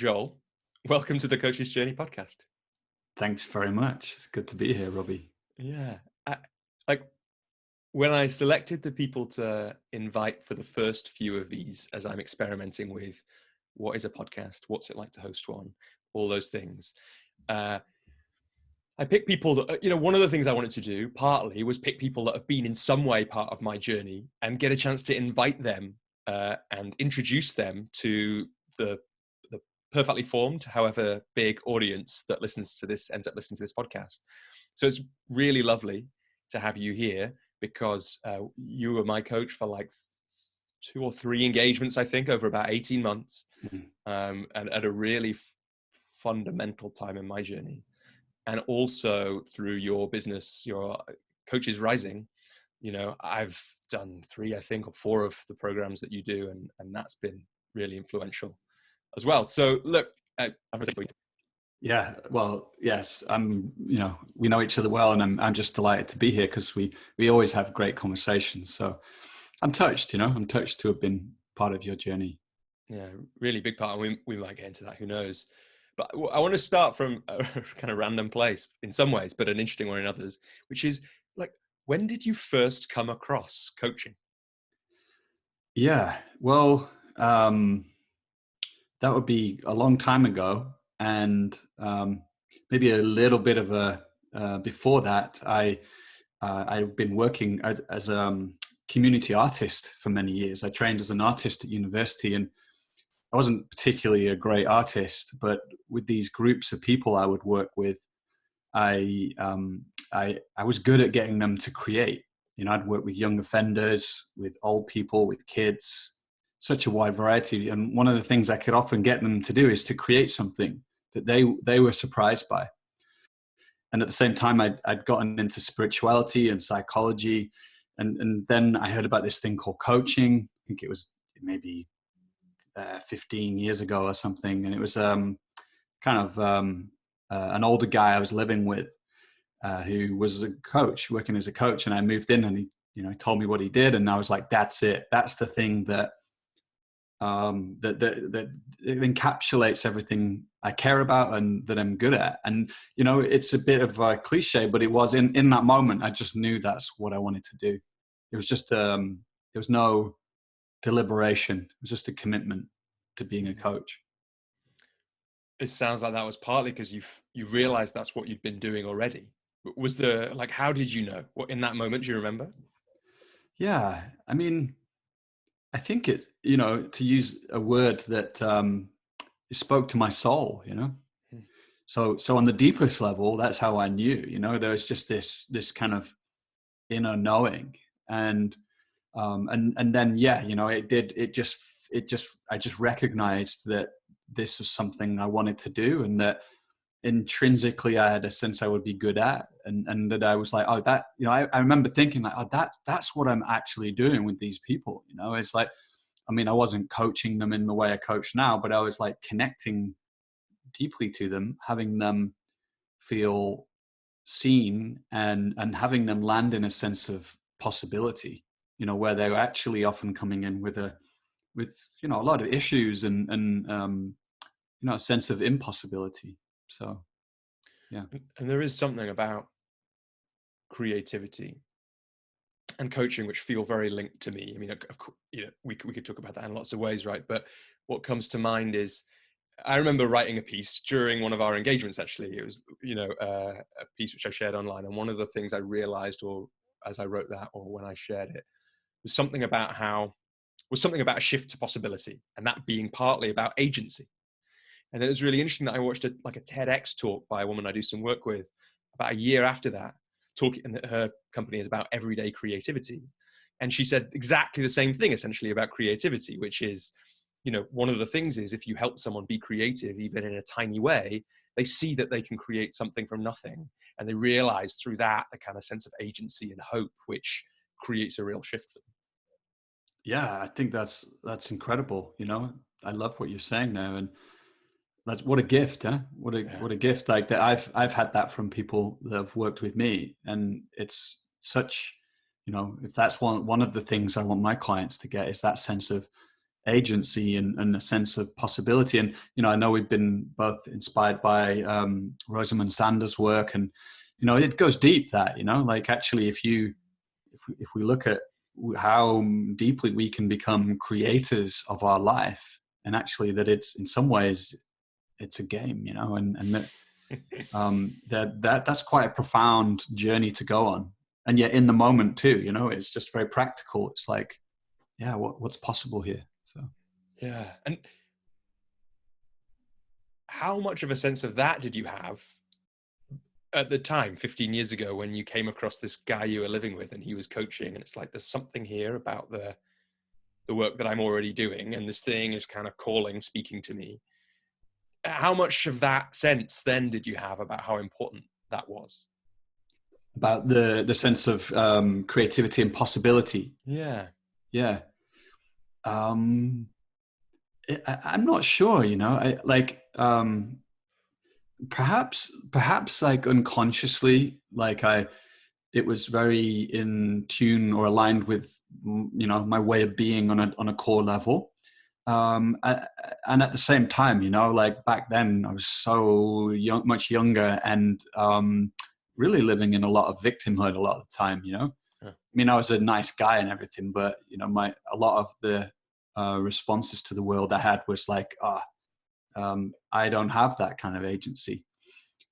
Joel, welcome to the Coach's Journey podcast. Thanks very much. It's good to be here, Robbie. Yeah. Like when I selected the people to invite for the first few of these, as I'm experimenting with what is a podcast, what's it like to host one, all those things. I picked people that, one of the things I wanted to do partly was pick people that have been in some way part of my journey and get a chance to invite them and introduce them to the perfectly formed, however big audience that ends up listening to this podcast. So it's really lovely to have you here because you were my coach for like 2 or 3 engagements, I think, over about 18 months, and at a really fundamental time in my journey. And also through your business, your Coaches Rising, I've done 3, I think, or 4 of the programs that you do, and that's been really influential as well. So look, Yeah, well, yes, we know each other well, and I'm just delighted to be here because we always have great conversations. So I'm touched, I'm touched to have been part of your journey. Yeah, really big part. And we might get into that, who knows. But I want to start from a kind of random place in some ways, but an interesting one in others, which is like, when did you first come across coaching? Yeah, well, that would be a long time ago, and maybe a little bit of before that. I've been working as a community artist for many years. I trained as an artist at university, and I wasn't particularly a great artist, but with these groups of people I would work with, I was good at getting them to create. I'd work with young offenders, with old people, with kids, such a wide variety. And one of the things I could often get them to do is to create something that they were surprised by. And at the same time, I'd gotten into spirituality and psychology. And then I heard about this thing called coaching. I think it was maybe 15 years ago or something. And it was an older guy I was living with who was a coach, working as a coach. And I moved in and he told me what he did. And I was like, that's it. That's the thing that that encapsulates everything I care about and that I'm good at. And, it's a bit of a cliche, but it was in that moment, I just knew that's what I wanted to do. It was just, there was no deliberation. It was just a commitment to being a coach. It sounds like that was partly because you realized that's what you'd been doing already. Was there, like, how did you know? What in that moment, do you remember? Yeah. I mean, I think it, to use a word that it spoke to my soul, Hmm. So on the deepest level, that's how I knew, there was just this kind of inner knowing. And then, yeah, I just recognized that this was something I wanted to do, and that intrinsically I had a sense I would be good at, and that I was like, oh, that, I remember thinking like, oh, that's what I'm actually doing with these people. It's like, I mean, I wasn't coaching them in the way I coach now, but I was like connecting deeply to them, having them feel seen, and having them land in a sense of possibility, where they're actually often coming in with a lot of issues and a sense of impossibility. So yeah. And there is something about creativity and coaching which feel very linked to me. I mean, of course, we could talk about that in lots of ways, right? But what comes to mind is, I remember writing a piece during one of our engagements. Actually, it was a piece which I shared online, and one of the things I realized, or as I wrote that, or when I shared it, was something about a shift to possibility, and that being partly about agency. And then it was really interesting that I watched a TEDx talk by a woman I do some work with about a year after that, talking, and her company is about everyday creativity. And she said exactly the same thing, essentially, about creativity, which is, one of the things is, if you help someone be creative, even in a tiny way, they see that they can create something from nothing. And they realize through that the kind of sense of agency and hope, which creates a real shift for them. Yeah, I think that's incredible. I love what you're saying now, and that's what a gift, huh? What a gift! Like that, I've had that from people that have worked with me, and it's such, if that's one of the things I want my clients to get, is that sense of agency and a sense of possibility. And, I know we've been both inspired by Rosamund Sanders' work, and, it goes deep that, like actually if we look at how deeply we can become creators of our life, and actually that it's in some ways it's a game, and that's quite a profound journey to go on. And yet in the moment too, it's just very practical. It's like, yeah, what's possible here? So yeah. And how much of a sense of that did you have at the time, 15 years ago, when you came across this guy you were living with and he was coaching, and it's like, there's something here about the work that I'm already doing, and this thing is kind of speaking to me. How much of that sense then did you have about how important that was? About the sense of creativity and possibility. Yeah. I'm not sure, perhaps like unconsciously, like it was very in tune or aligned with, my way of being on a core level. And at the same time, like back then I was so young, much younger, and really living in a lot of victimhood a lot of the time, Yeah. I mean, I was a nice guy and everything, but a lot of the responses to the world I had was like, I don't have that kind of agency.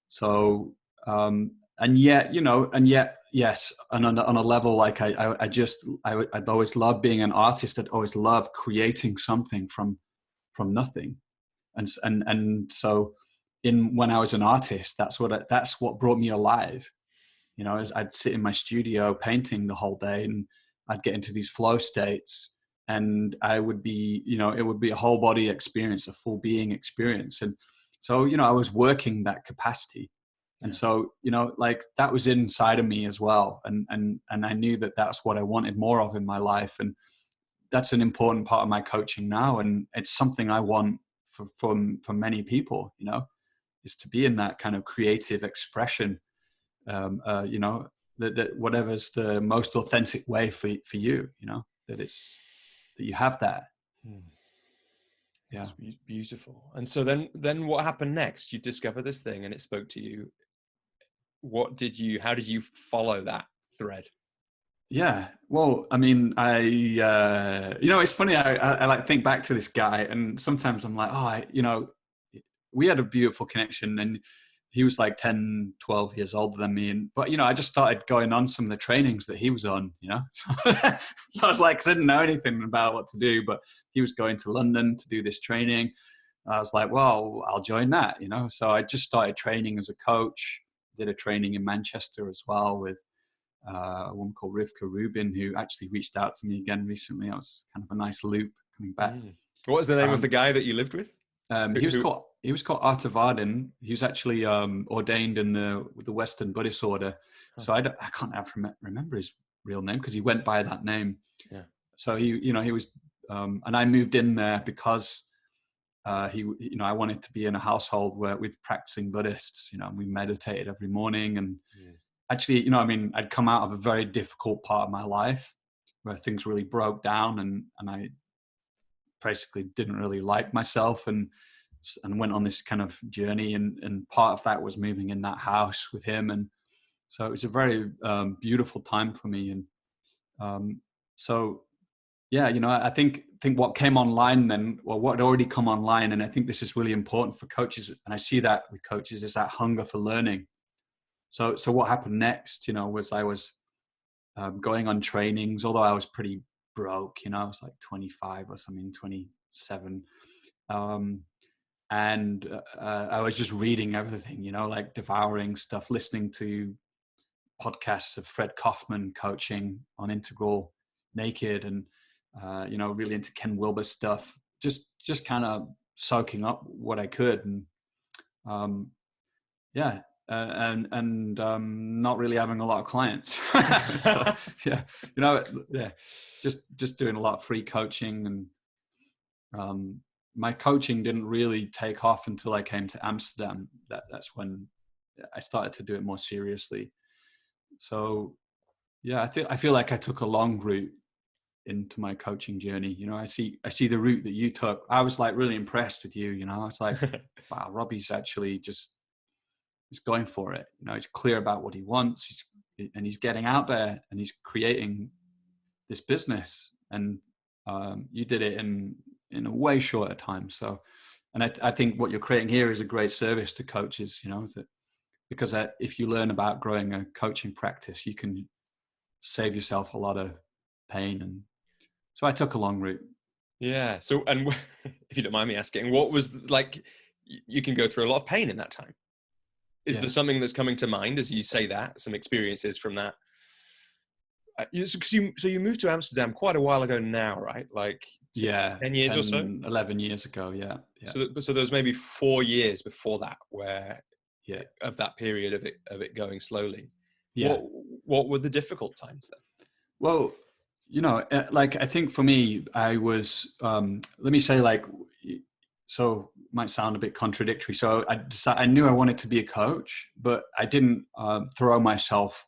So, and yet, yes, and on a level, like I'd always loved being an artist. I'd always loved creating something from nothing, and so when I was an artist, that's what brought me alive. As I'd sit in my studio painting the whole day, and I'd get into these flow states, and I would be, it would be a whole body experience, a full being experience. And so, I was working that capacity. And so, like that was inside of me as well. And I knew that that's what I wanted more of in my life. And that's an important part of my coaching now. And it's something I want for many people, is to be in that kind of creative expression. That whatever's the most authentic way for you, that you have that. Yeah. It's beautiful. And so then what happened next? You discovered this thing and it spoke to you. How did you follow that thread? Yeah. Well, I mean, it's funny. I like think back to this guy, and sometimes I'm like, we had a beautiful connection, and he was like 10, 12 years older than me. But I just started going on some of the trainings that he was on, So I was like, I didn't know anything about what to do, but he was going to London to do this training. I was like, well, I'll join that, So I just started training as a coach, did a training in Manchester as well with a woman called Rivka Rubin, who actually reached out to me again recently. I was kind of a nice loop coming back. What was the name of the guy that you lived with? He was called Arta Vardin. He was actually ordained in the Western Buddhist order. So I can't remember his real name because he went by that name. Yeah. So he was, and I moved in there because I wanted to be in a household with practicing Buddhists. We meditated every morning, and actually, I'd come out of a very difficult part of my life where things really broke down, and I basically didn't really like myself, and went on this kind of journey, and part of that was moving in that house with him. And so it was a very beautiful time for me. And so, yeah, I think what came online then, well, what had already come online, and I think this is really important for coaches, and I see that with coaches, is that hunger for learning. So what happened next, was I was going on trainings, although I was pretty broke, I was like 25 or something, 27. And I was just reading everything, like devouring stuff, listening to podcasts of Fred Kaufman coaching on Integral Naked, and, really into Ken Wilber stuff, just kind of soaking up what I could. And not really having a lot of clients. So just doing a lot of free coaching. And my coaching didn't really take off until I came to Amsterdam. That's when I started to do it more seriously. So yeah, I feel like I took a long route into my coaching journey. You know, I see the route that you took. I was like really impressed with you. You know, I was like, wow, Robbie's actually just is going for it. You know, he's clear about what he wants, and he's getting out there and he's creating this business. And you did it in a way shorter time. So, and I think what you're creating here is a great service to coaches. You know, because if you learn about growing a coaching practice, you can save yourself a lot of pain. And so I took a long route. Yeah. So, and if you don't mind me asking, what was like, you can go through a lot of pain in that time. Is there something that's coming to mind as you say that, some experiences from that? So you moved to Amsterdam quite a while ago now, right? Like 10 years or so? 11 years ago. Yeah. So there was maybe 4 years before that where, yeah, of that period of it going slowly. Yeah. What were the difficult times then? Well, you know, like I think for me, I was, let me say, like, so it might sound a bit contradictory. So I knew I wanted to be a coach, but I didn't throw myself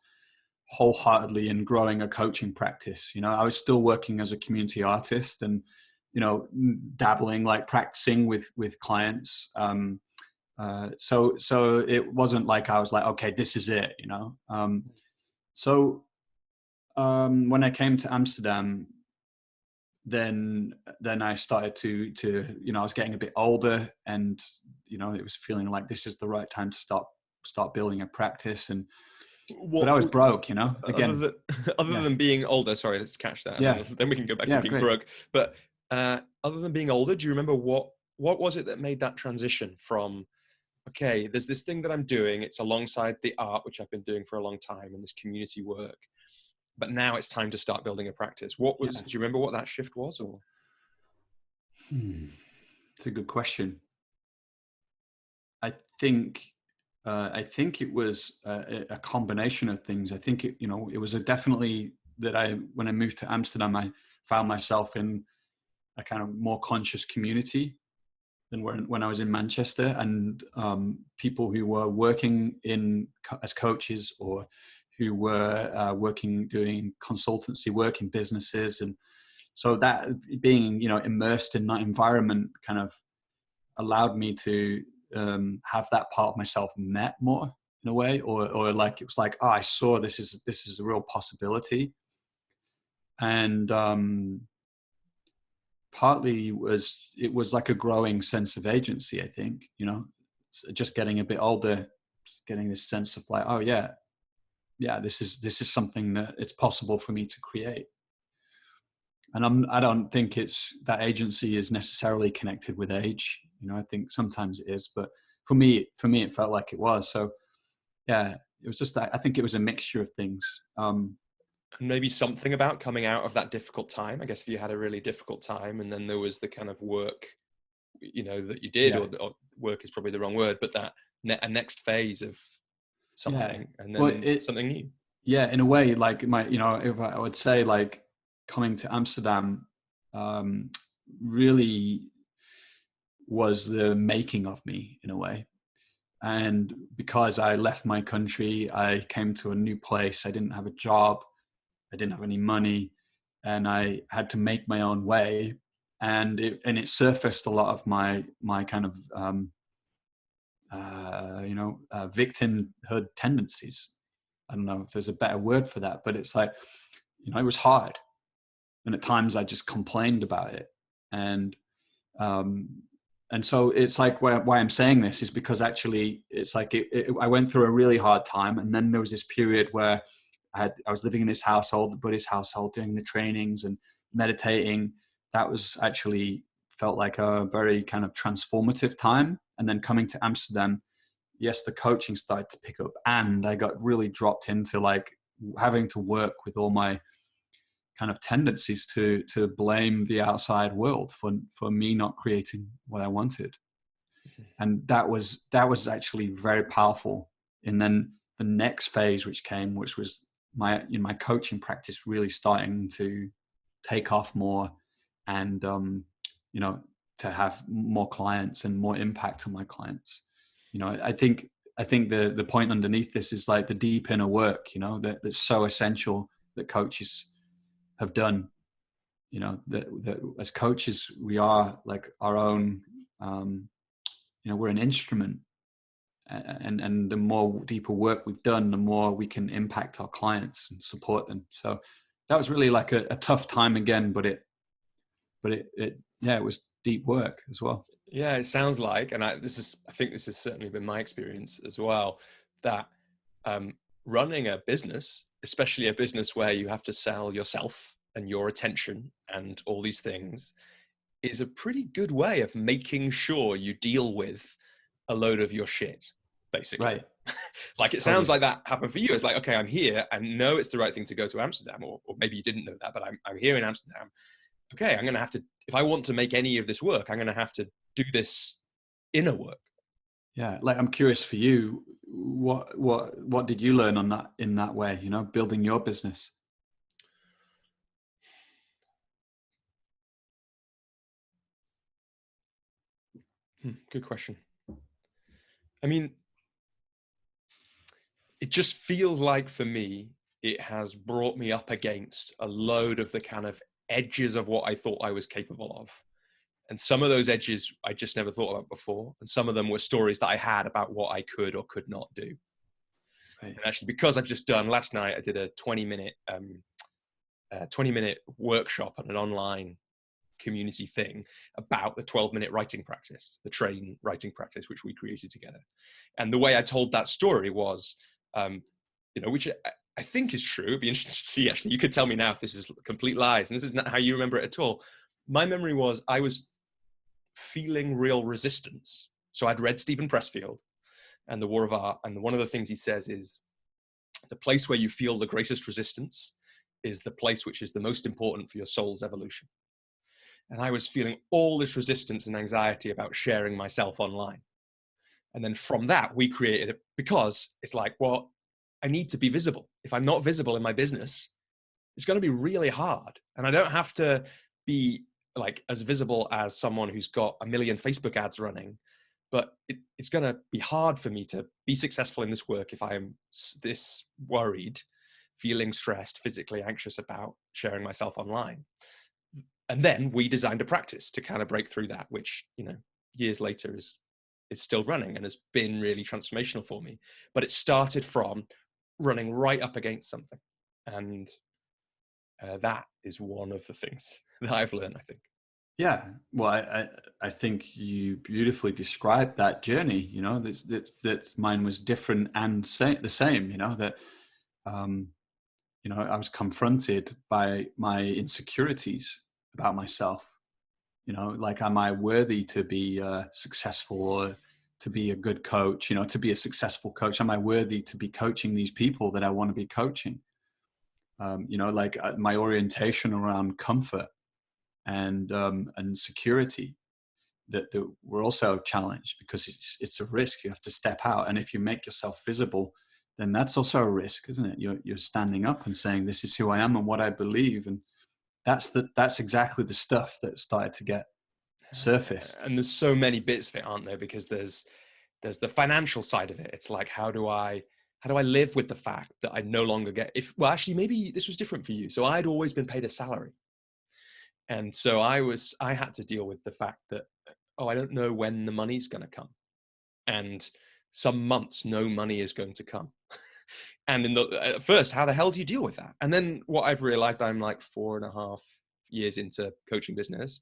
wholeheartedly in growing a coaching practice. You know, I was still working as a community artist and, you know, dabbling, like practicing with clients. So it wasn't like I was like, okay, this is it, you know. So when I came to Amsterdam, then I started to you know, I was getting a bit older, and you know, it was feeling like this is the right time to start building a practice. And but I was broke, you know, again. Other than being older, sorry, let's catch that. Yeah. Then we can go back to being great. broke. But other than being older, do you remember what was it that made that transition from, okay, there's this thing that I'm doing, it's alongside the art, which I've been doing for a long time, and this community work, but now it's time to start building a practice. Do you remember what that shift was? Or It's a good question. I think it was a combination of things. I think it, you know, it was definitely that when I moved to Amsterdam, I found myself in a kind of more conscious community than when I was in Manchester, and people who were working as coaches, or who were doing consultancy work in businesses. And so that, being, you know, immersed in that environment kind of allowed me to have that part of myself met more in a way, or like, it was like, oh, I saw this is a real possibility. And partly it was like a growing sense of agency, I think, you know, just getting a bit older, getting this sense of like, oh yeah, this is something that it's possible for me to create. And I don't think it's that agency is necessarily connected with age. You know, I think sometimes it is, but for me, it felt like it was. So yeah, it was just that. I think it was a mixture of things. maybe something about coming out of that difficult time. I guess if you had a really difficult time, and then there was the kind of work, you know, that you did, or work is probably the wrong word, but that a next phase of something, and then something new. Yeah, in a way, like you know, if I would say, like, coming to Amsterdam really was the making of me in a way. And because I left my country, I came to a new place. I didn't have a job, I didn't have any money, and I had to make my own way. And it surfaced a lot of my kind of victimhood tendencies. I don't know if there's a better word for that, but it's like, you know, it was hard, and at times I just complained about it. And so it's like, why I'm saying this is because actually it's like I went through a really hard time, and then there was this period where I was living in this household, the Buddhist household, doing the trainings and meditating. That was actually felt like a very kind of transformative time. And then coming to Amsterdam, yes, the coaching started to pick up, and I got really dropped into like having to work with all my kind of tendencies to blame the outside world for me not creating what I wanted. And that was actually very powerful. And then the next phase which came, which was my coaching practice really starting to take off more, and to have more clients and more impact on my clients. You know, I think the point underneath this is like the deep inner work, you know, that's so essential that coaches have done. you know, that as coaches, we are like our own, you know, we're an instrument, and the more deeper work we've done, the more we can impact our clients and support them. So that was really like a tough time again, but it yeah, it was deep work as well. Yeah, it sounds like, and I think this has certainly been my experience as well, that running a business, especially a business where you have to sell yourself and your attention and all these things, is a pretty good way of making sure you deal with a load of your shit, basically. Right. Like, it sounds Totally. like that happened for you. It's like, okay, I'm here. I know it's the right thing to go to Amsterdam, or maybe you didn't know that, but I'm here in Amsterdam. Okay, I'm going to have to, if I want to make any of this work, I'm going to have to do this inner work. Yeah. Like, I'm curious for you, what did you learn on that, in that way, you know, building your business? Good question. I mean, it just feels like for me, it has brought me up against a load of the kind of edges of what I thought I was capable of. And some of those edges I just never thought about before. And some of them were stories that I had about what I could or could not do. Right. And actually, because I've just done, last night, I did a 20-minute workshop on an online community thing about the 12-minute writing practice, the train writing practice, which we created together. And the way I told that story was, you know, which I think is true. It'd be interesting to see, actually. You could tell me now if this is complete lies, and this is not how you remember it at all. My memory was I was feeling real resistance. So I'd read Stephen Pressfield and The War of Art, and one of the things he says is the place where you feel the greatest resistance is the place which is the most important for your soul's evolution. And I was feeling all this resistance and anxiety about sharing myself online. And then from that, we created it, because it's like, well, I need to be visible. If I'm not visible in my business, it's going to be really hard. And I don't have to be like as visible as someone who's got a million Facebook ads running, but it's going to be hard for me to be successful in this work if I'm this worried, feeling stressed, physically anxious about sharing myself online. And then we designed a practice to kind of break through that, which, you know, years later is still running and has been really transformational for me. But it started from running right up against something. And that is one of the things that I've learned, I think. Yeah, well, I think you beautifully described that journey. You know, that mine was different and the same. You know, that you know, I was confronted by my insecurities about myself. You know, like, am I worthy to be successful, or to be a good coach? You know, to be a successful coach, am I worthy to be coaching these people that I want to be coaching? You know, like, my orientation around comfort and security, that we're also challenged, because it's a risk. You have to step out, and if you make yourself visible, then that's also a risk, isn't it? You're standing up and saying, this is who I am and what I believe, and that's exactly the stuff that started to get surfaced. And there's so many bits of it, aren't there? Because there's the financial side of it. It's like, how do I live with the fact that I no longer get, well, actually, maybe this was different for you. So I'd always been paid a salary. And so I had to deal with the fact that, oh, I don't know when the money's going to come. And some months, no money is going to come. And at first, how the hell do you deal with that? And then what I've realized, I'm like 4.5 years into coaching business,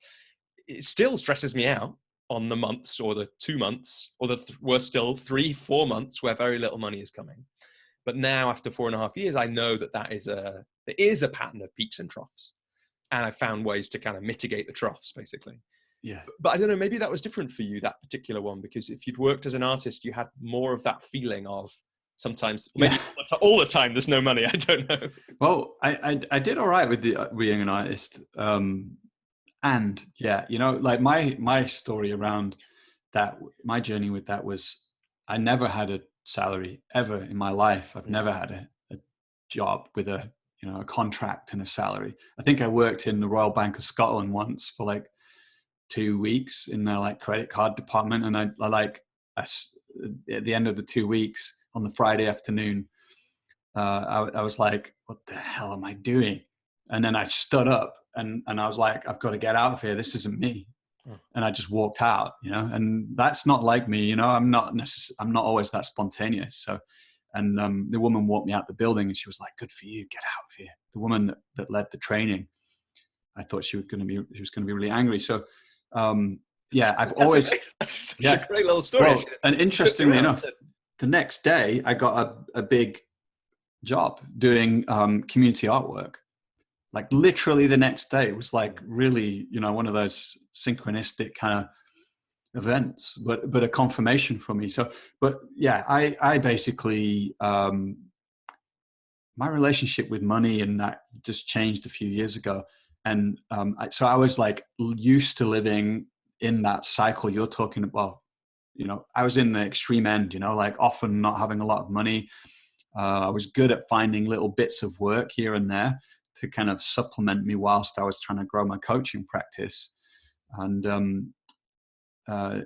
it still stresses me out on the months, or the 2 months, or worse still, 3-4 months where very little money is coming. But now, after 4.5 years, I know that there is a pattern of peaks and troughs. And I found ways to kind of mitigate the troughs, basically. Yeah. But I don't know, maybe that was different for you, that particular one, because if you'd worked as an artist, you had more of that feeling of sometimes, maybe all the time, there's no money. I don't know. Well, I did all right with being an artist. And yeah, you know, like, my story around that, my journey with that was, I never had a salary ever in my life. I've never had a job with a contract and a salary. I think I worked in the Royal Bank of Scotland once for like 2 weeks in their like credit card department, and I at the end of the 2 weeks, on the Friday afternoon, I was like, what the hell am I doing? And then I stood up and I was like, I've got to get out of here. This isn't me. And I just walked out, and that's not like me. I'm not always that spontaneous. So, and the woman walked me out the building and she was like, good for you. Get out of here. The woman that led the training, I thought she was going to be really angry. So, I've always, that's such a great little story. Well, and interestingly enough, the next day I got a big job doing community artwork. Like literally the next day. It was like really, one of those synchronistic kind of events, but a confirmation for me. So, but yeah, I basically, my relationship with money and that just changed a few years ago. And so I was like used to living in that cycle you're talking about. I was in the extreme end, like often not having a lot of money. I was good at finding little bits of work here and there to kind of supplement me whilst I was trying to grow my coaching practice. And and I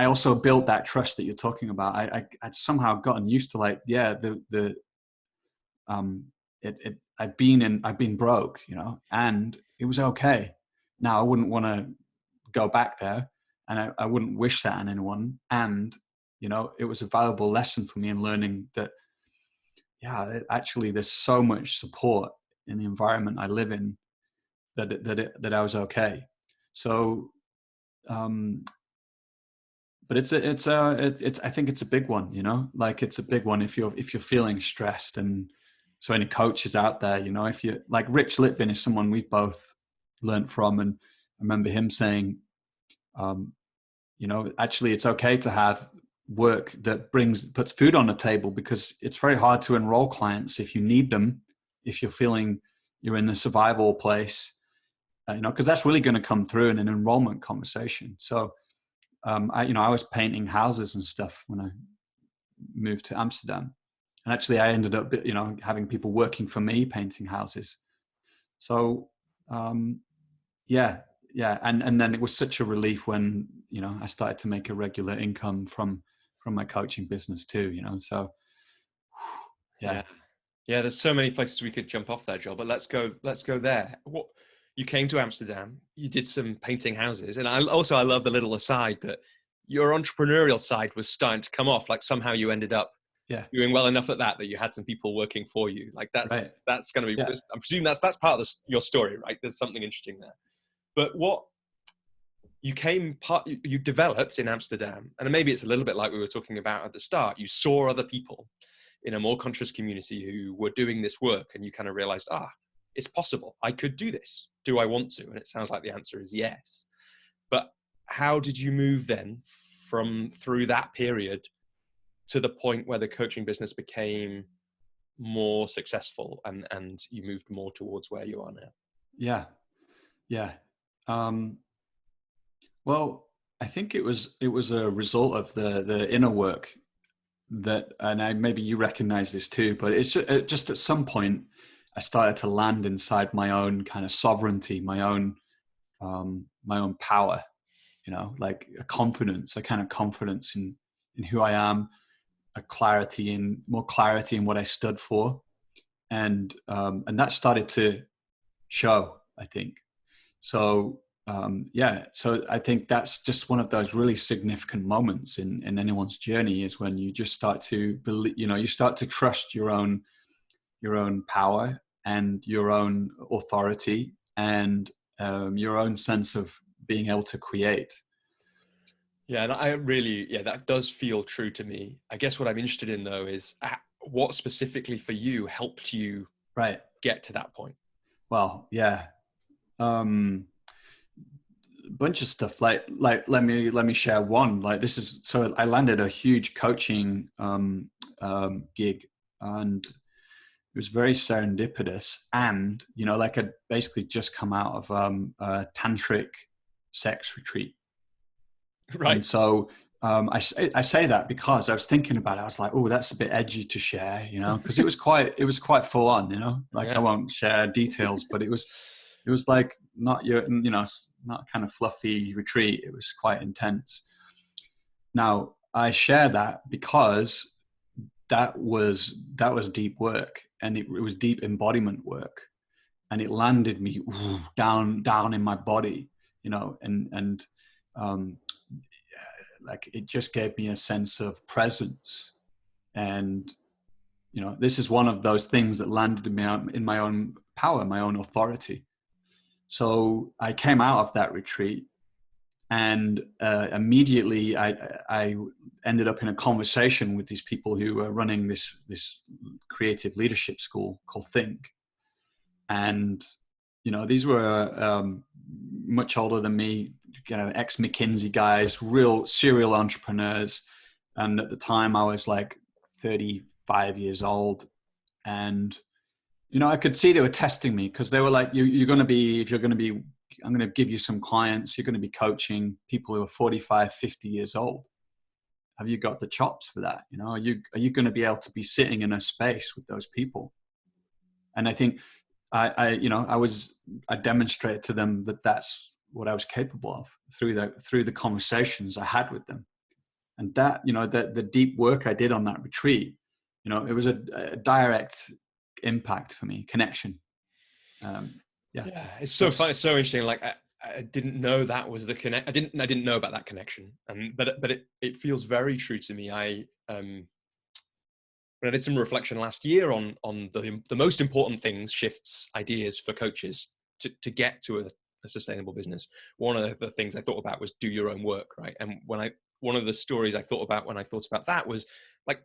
also built that trust that you're talking about. I'd somehow gotten used to I've been broke, and it was okay. Now I wouldn't want to go back there, and I wouldn't wish that on anyone. And it was a valuable lesson for me in learning that, actually there's so much support in the environment I live in that I was okay. So, but it's I think it's a big one, like it's a big one if you're feeling stressed. And so any coaches out there, if you like, Rich Litvin is someone we've both learned from. And I remember him saying, actually it's okay to have work that puts food on the table, because it's very hard to enroll clients if you need them, if you're feeling you're in the survival place, because that's really going to come through in an enrollment conversation. So, I was painting houses and stuff when I moved to Amsterdam, and actually I ended up, having people working for me painting houses. So, and then it was such a relief when, I started to make a regular income from my coaching business too, so yeah, there's so many places we could jump off there, Joel, but let's go there. What, you came to Amsterdam, you did some painting houses, and I love the little aside that your entrepreneurial side was starting to come off. Like somehow you ended up doing well enough at that you had some people working for you. Like that's going to be, I'm presuming that's part of your story, right? There's something interesting there. But what you developed in Amsterdam, and maybe it's a little bit like we were talking about at the start, you saw other people in a more conscious community who were doing this work, and you kind of realized, it's possible. I could do this. Do I want to? And it sounds like the answer is yes. But how did you move then through that period to the point where the coaching business became more successful and you moved more towards where you are now? Yeah. Well, I think it was a result of the inner work and maybe you recognize this too, but it's just at some point I started to land inside my own kind of sovereignty, my own power, like a kind of confidence in who I am, more clarity in what I stood for. And that started to show, I think. So, so I think that's just one of those really significant moments in anyone's journey, is when you just start to believe, you start to trust your own power and your own authority and your own sense of being able to create. Yeah, and I really, that does feel true to me. I guess what I'm interested in though is what specifically for you helped you get to that point. Well, bunch of stuff. Like let me share one. Like this is, so I landed a huge coaching gig, and it was very serendipitous. And like I'd basically just come out of a tantric sex retreat. Right. And so I say that because I was thinking about it. I was like, oh, that's a bit edgy to share, because it was quite full on, like I won't share details, but it was like not not kind of fluffy retreat. It was quite intense. Now I share that because that was deep work, and it was deep embodiment work, and it landed me down in my body, and like it just gave me a sense of presence. And this is one of those things that landed me in my own power, my own authority. So I came out of that retreat, and immediately I ended up in a conversation with these people who were running this creative leadership school called Think. And, these were much older than me, ex-McKinsey guys, real serial entrepreneurs. And at the time I was like 35 years old. And, I could see they were testing me, because they were like, you're going to be, I'm going to give you some clients, you're going to be coaching people who are 45, 50 years old. Have you got the chops for that? Are you going to be able to be sitting in a space with those people? And I think I demonstrated to them that that's what I was capable of through the conversations I had with them. And that, the deep work I did on that retreat, it was a direct impact for me, connection. Yeah, it's so fun. It's so interesting. Like I didn't know that was the connect. I didn't know about that connection. But it feels very true to me. When I did some reflection last year on the most important things, shifts, ideas for coaches to get to a sustainable business. One of the things I thought about was do your own work, right? And one of the stories I thought about when I thought about that was like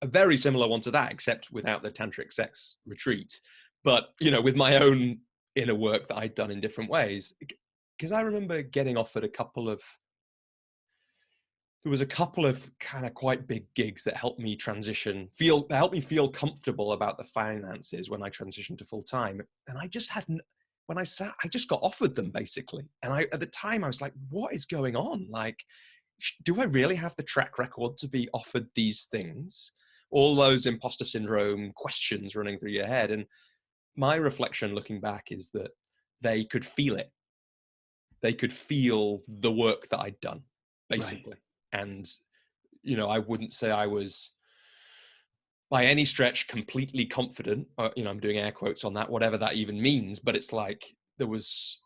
a very similar one to that, except without the tantric sex retreat, but with my own inner work that I'd done in different ways. Because I remember getting offered there was a couple of kind of quite big gigs that helped me feel comfortable about the finances when I transitioned to full time. And I just I just got offered them basically. And at the time I was like, what is going on? Like, do I really have the track record to be offered these things? All those imposter syndrome questions running through your head. And my reflection looking back is that they could feel it. They could feel the work that I'd done, basically. Right. And, I wouldn't say I was by any stretch completely confident. I'm doing air quotes on that, whatever that even means. But it's like there was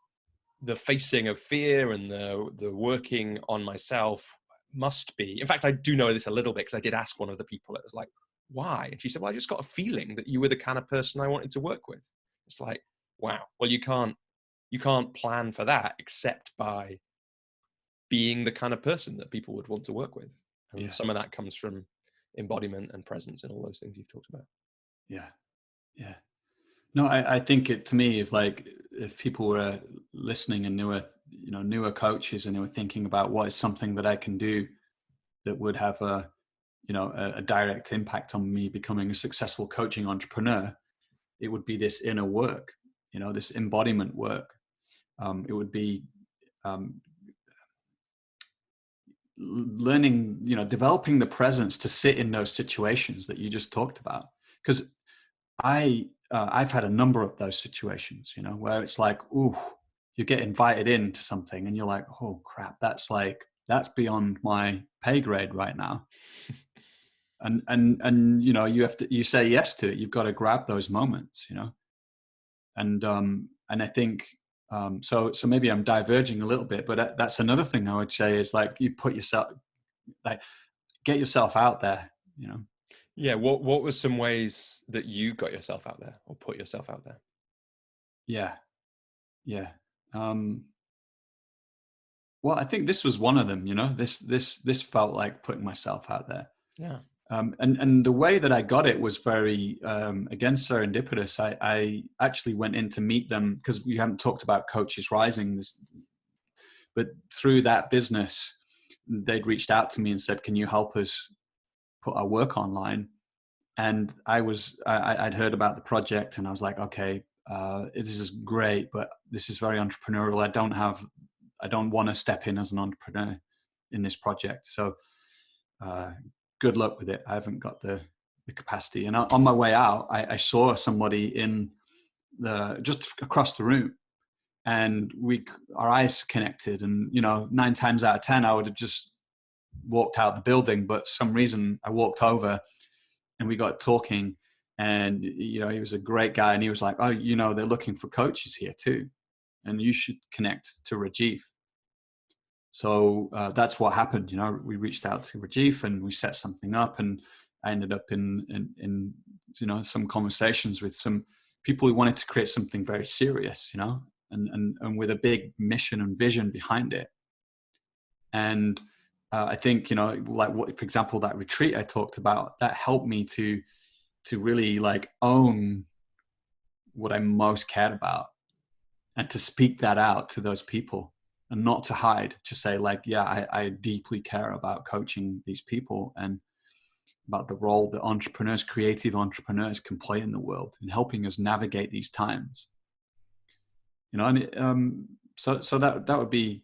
the facing of fear and the working on myself must be. In fact, I do know this a little bit because I did ask one of the people. It was like, why? And she said, well, I just got a feeling that you were the kind of person I wanted to work with. It's like, wow. Well, you can't plan for that except by being the kind of person that people would want to work with. And some of that comes from embodiment and presence and all those things you've talked about. Yeah. Yeah. No, I think to me, if people were listening and newer coaches, and they were thinking about what is something that I can do that would have a direct impact on me becoming a successful coaching entrepreneur, it would be this inner work, this embodiment work. It would be learning, developing the presence to sit in those situations that you just talked about. Because I've had a number of those situations, where it's like, ooh, you get invited into something and you're like, oh crap, that's beyond my pay grade right now. and you say yes to it. You've got to grab those moments, and I think, so maybe I'm diverging a little bit, but that's another thing I would say is like, you get yourself out there, Yeah. What were some ways that you got yourself out there or put yourself out there? Yeah. Well, I think this was one of them, this felt like putting myself out there. Yeah. And the way that I got it was very, again, serendipitous. I actually went in to meet them because we haven't talked about Coaches Rising, but through that business, they'd reached out to me and said, can you help us put our work online? And I'd heard about the project and I was like, okay, this is great, but this is very entrepreneurial. I don't want to step in as an entrepreneur in this project. So good luck with it. I haven't got the capacity. And on my way out, I saw somebody just across the room, and our eyes connected. And 9 times out of 10, I would have just walked out the building, but for some reason I walked over, and we got talking, and he was a great guy, and he was like, oh, they're looking for coaches here too, and you should connect to Rajiv. So that's what happened. We reached out to Rajiv and we set something up, and I ended up in some conversations with some people who wanted to create something very serious, and with a big mission and vision behind it. And I think, for example, that retreat I talked about, that helped me to really like own what I most cared about, and to speak that out to those people, and not to hide, to say like, yeah, I deeply care about coaching these people, and about the role that entrepreneurs, creative entrepreneurs, can play in the world in helping us navigate these times. So that would be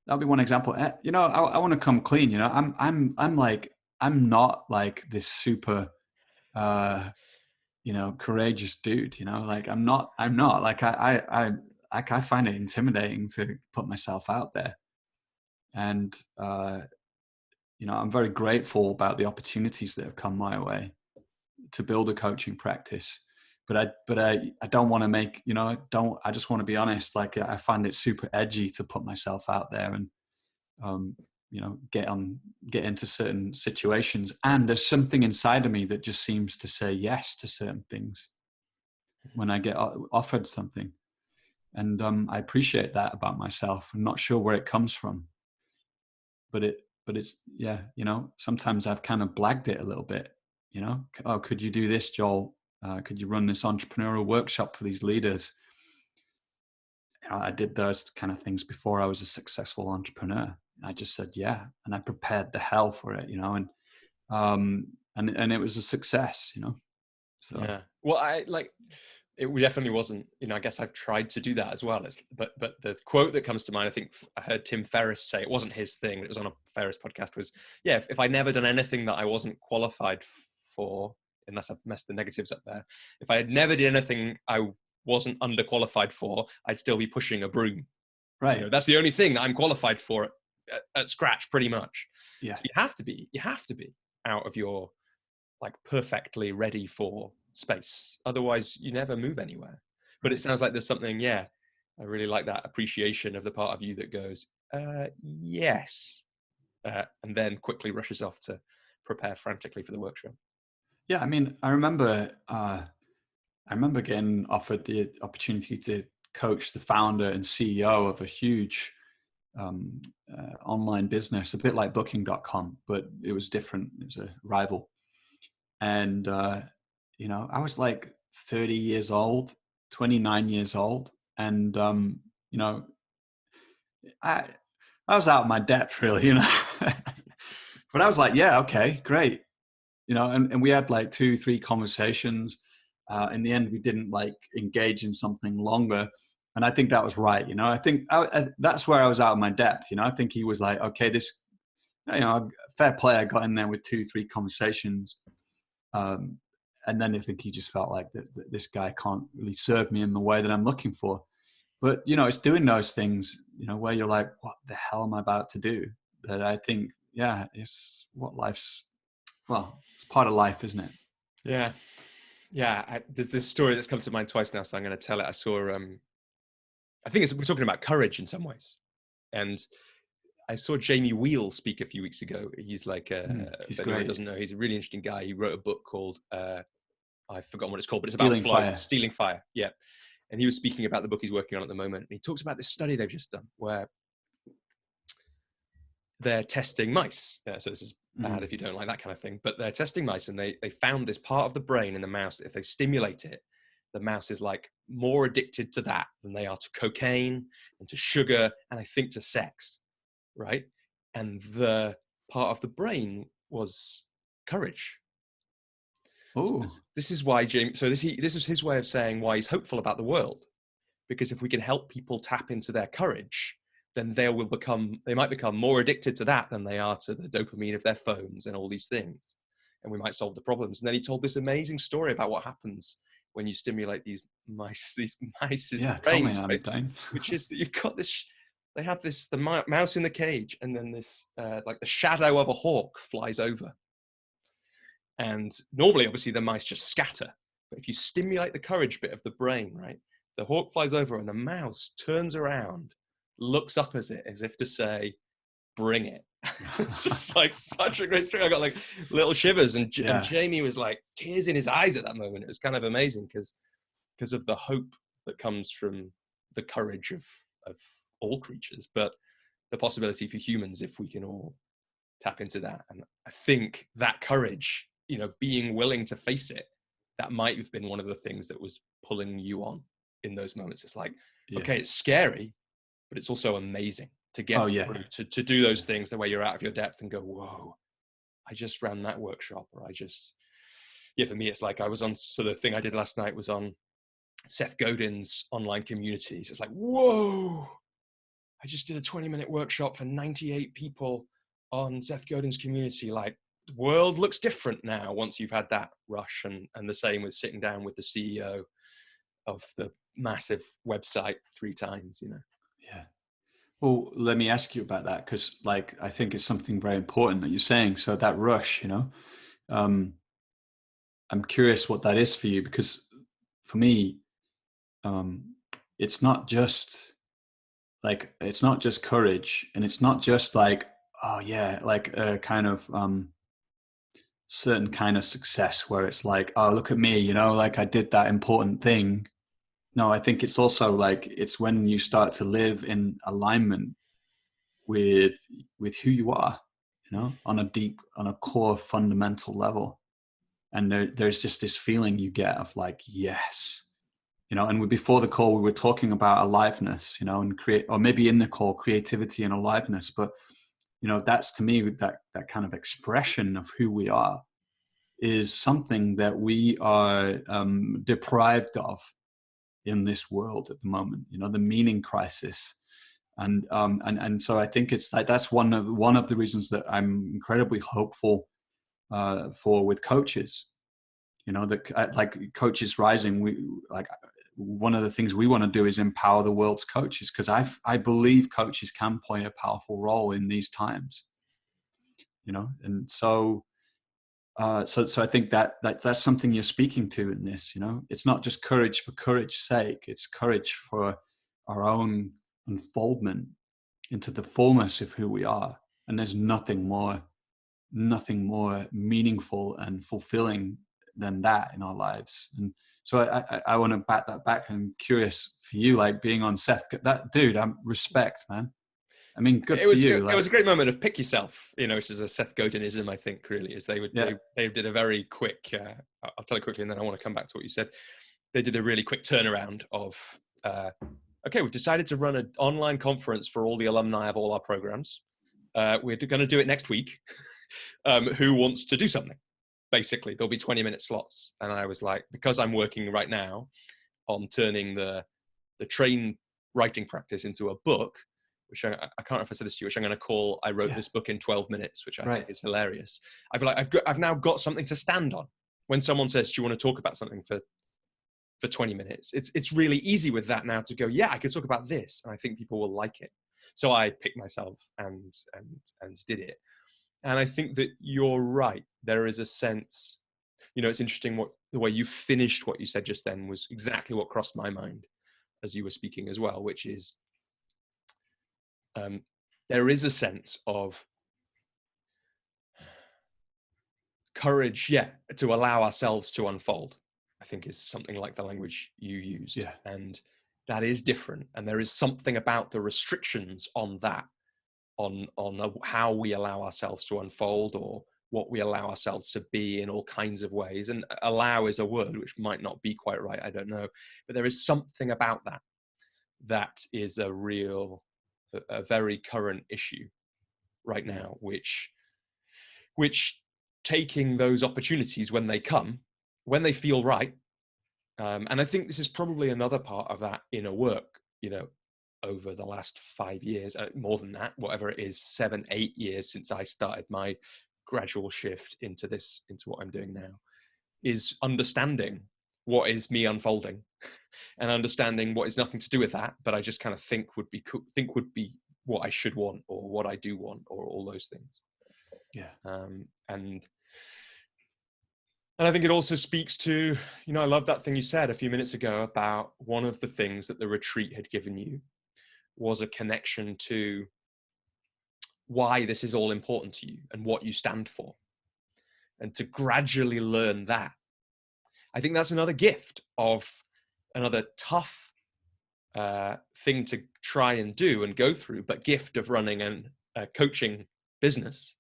one example. I want to come clean. I'm not like this super courageous dude. I'm not like I find it intimidating to put myself out there, and I'm very grateful about the opportunities that have come my way to build a coaching practice. But I don't want to make, I just want to be honest. Like, I find it super edgy to put myself out there and, get into certain situations. And there's something inside of me that just seems to say yes to certain things when I get offered something. And I appreciate that about myself. I'm not sure where it comes from, but it's, sometimes I've kind of blagged it a little bit, oh, could you do this, Joel? Could you run this entrepreneurial workshop for these leaders? I did those kind of things before I was a successful entrepreneur. I just said, yeah. And I prepared the hell for it, and it was a success, so. Yeah. Well, it definitely wasn't, I guess I've tried to do that as well. But the quote that comes to mind, I think I heard Tim Ferriss say, it wasn't his thing, but it was on a Ferriss podcast, was, yeah, if I'd never done anything that I wasn't qualified for, unless I've messed the negatives up there, if I had never did anything I wasn't underqualified for, I'd still be pushing a broom. Right. That's the only thing that I'm qualified for at scratch, pretty much. Yeah. So you have to be out of your like perfectly ready for space. Otherwise you never move anywhere. But it sounds like there's something, I really like that appreciation of the part of you that goes, yes. And then quickly rushes off to prepare frantically for the workshop. Yeah. I mean, I remember getting offered the opportunity to coach the founder and CEO of a huge online business, a bit like booking.com, but it was different. It was a rival. And, I was like 30 years old, 29 years old. And, I was out of my depth really, but I was like, yeah, okay, great. And we had like 2-3 conversations. In the end, we didn't like engage in something longer. And I think that was right. I think that's where I was out of my depth. I think he was like, okay, this, fair play. I got in there with 2-3 conversations. And then I think he just felt like that this guy can't really serve me in the way that I'm looking for. But, it's doing those things, where you're like, what the hell am I about to do? That I think, it's what it's part of life, isn't it? Yeah. Yeah. There's this story that's come to mind twice now, so I'm going to tell it. I saw, I think we're talking about courage in some ways. And I saw Jamie Wheal speak a few weeks ago. He's like, he's if anyone great. doesn't know, he's a really interesting guy. He wrote a book called, I've forgotten what it's called, but it's Stealing about Fire. Stealing Fire. Yeah. And he was speaking about the book he's working on at the moment. And he talks about this study they've just done where they're testing mice. So this is bad if you don't like that kind of thing, but they're testing mice, and they found this part of the brain in the mouse that if they stimulate it, the mouse is like more addicted to that than they are to cocaine and to sugar and I think to sex, right? And the part of the brain was courage. Oh, So this is why James. So this is his way of saying why he's hopeful about the world, because if we can help people tap into their courage, then they might become more addicted to that than they are to the dopamine of their phones and all these things, and we might solve the problems. And then he told this amazing story about what happens when you stimulate these mice's brains, right? Which is that you've got this. They have this the mouse in the cage, and then this like the shadow of a hawk flies over. And normally, obviously, the mice just scatter. But if you stimulate the courage bit of the brain, right, the hawk flies over and the mouse turns around, looks up at it as if to say, bring it. It's just like such a great story. I got like little shivers, and Jamie was like tears in his eyes at that moment. It was kind of amazing because of the hope that comes from the courage of all creatures, but the possibility for humans if we can all tap into that. And I think that courage, you know, being willing to face it, that might have been one of the things that was pulling you on in those moments. It's like, okay, it's scary, but it's also amazing to get through, to do those things the way you're out of your depth and go, whoa, I just ran that workshop, or I just, for me, it's like I was on, so the thing I did last night was on Seth Godin's online communities. It's like, whoa, I just did a 20-minute workshop for 98 people on Seth Godin's community. Like, the world looks different now once you've had that rush. And the same with sitting down with the CEO of the massive website 3 times, you know? Yeah. Well, let me ask you about that, because like, I think it's something very important that you're saying. So that rush, you know, I'm curious what that is for you, because for me, it's not just courage, and it's not just like, oh yeah, like a kind of certain kind of success where it's like, oh, look at me, you know, like I did that important thing. No, I think it's also like, it's when you start to live in alignment with who you are, you know, on a core fundamental level. And there's just this feeling you get of like, yes, you know. And before the call we were talking about aliveness, you know, and or maybe in the call, creativity and aliveness. But you know, that's to me, that kind of expression of who we are is something that we are deprived of in this world at the moment, you know, the meaning crisis. And so I think it's like, that's one of the reasons that I'm incredibly hopeful for with coaches, you know, that like Coaches Rising, we like, one of the things we want to do is empower the world's coaches, because I believe coaches can play a powerful role in these times, you know. And so so I think that's something you're speaking to in this, you know. It's not just courage for courage's sake, it's courage for our own unfoldment into the fullness of who we are. And there's nothing more meaningful and fulfilling than that in our lives. And so I want to bat that back. And curious for you, like being on Seth, that dude, I'm respect, man. I mean, good for you. It was a great moment of pick yourself, you know, which is a Seth Godinism, I think, really, is they did a very quick, I'll tell it quickly and then I want to come back to what you said. They did a really quick turnaround of, okay, we've decided to run an online conference for all the alumni of all our programs. We're going to do it next week. Who wants to do something? Basically, there'll be 20-minute slots. And I was like, because I'm working right now on turning the train writing practice into a book, which I can't remember if I said this to you, which I'm going to call I Wrote This Book in 12 Minutes, which I think is hilarious. I feel like I've now got something to stand on. When someone says, do you want to talk about something for 20 minutes? It's really easy with that now to go, yeah, I could talk about this, and I think people will like it. So I picked myself and did it. And I think that you're right. There is a sense, you know, it's interesting the way you finished what you said just then was exactly what crossed my mind as you were speaking as well, which is there is a sense of courage, to allow ourselves to unfold, I think is something like the language you used. Yeah. And that is different. And there is something about the restrictions on that, on how we allow ourselves to unfold, or what we allow ourselves to be in all kinds of ways. And allow is a word which might not be quite right, I don't know. But there is something about that is a very current issue right now, which taking those opportunities when they come, when they feel right. And I think this is probably another part of that inner work, you know, over the last 5 years, more than that, whatever it is, 7, 8 years since I started my gradual shift into what I'm doing now, is understanding what is me unfolding and understanding what is nothing to do with that, but I just kind of think would be what I should want, or what I do want, or all those things. Yeah. And And I think it also speaks to, I love that thing you said a few minutes ago about one of the things that the retreat had given you was a connection to why this is all important to you and what you stand for. And to gradually learn that, I think that's another gift of another tough thing to try and do and go through, but gift of running a coaching business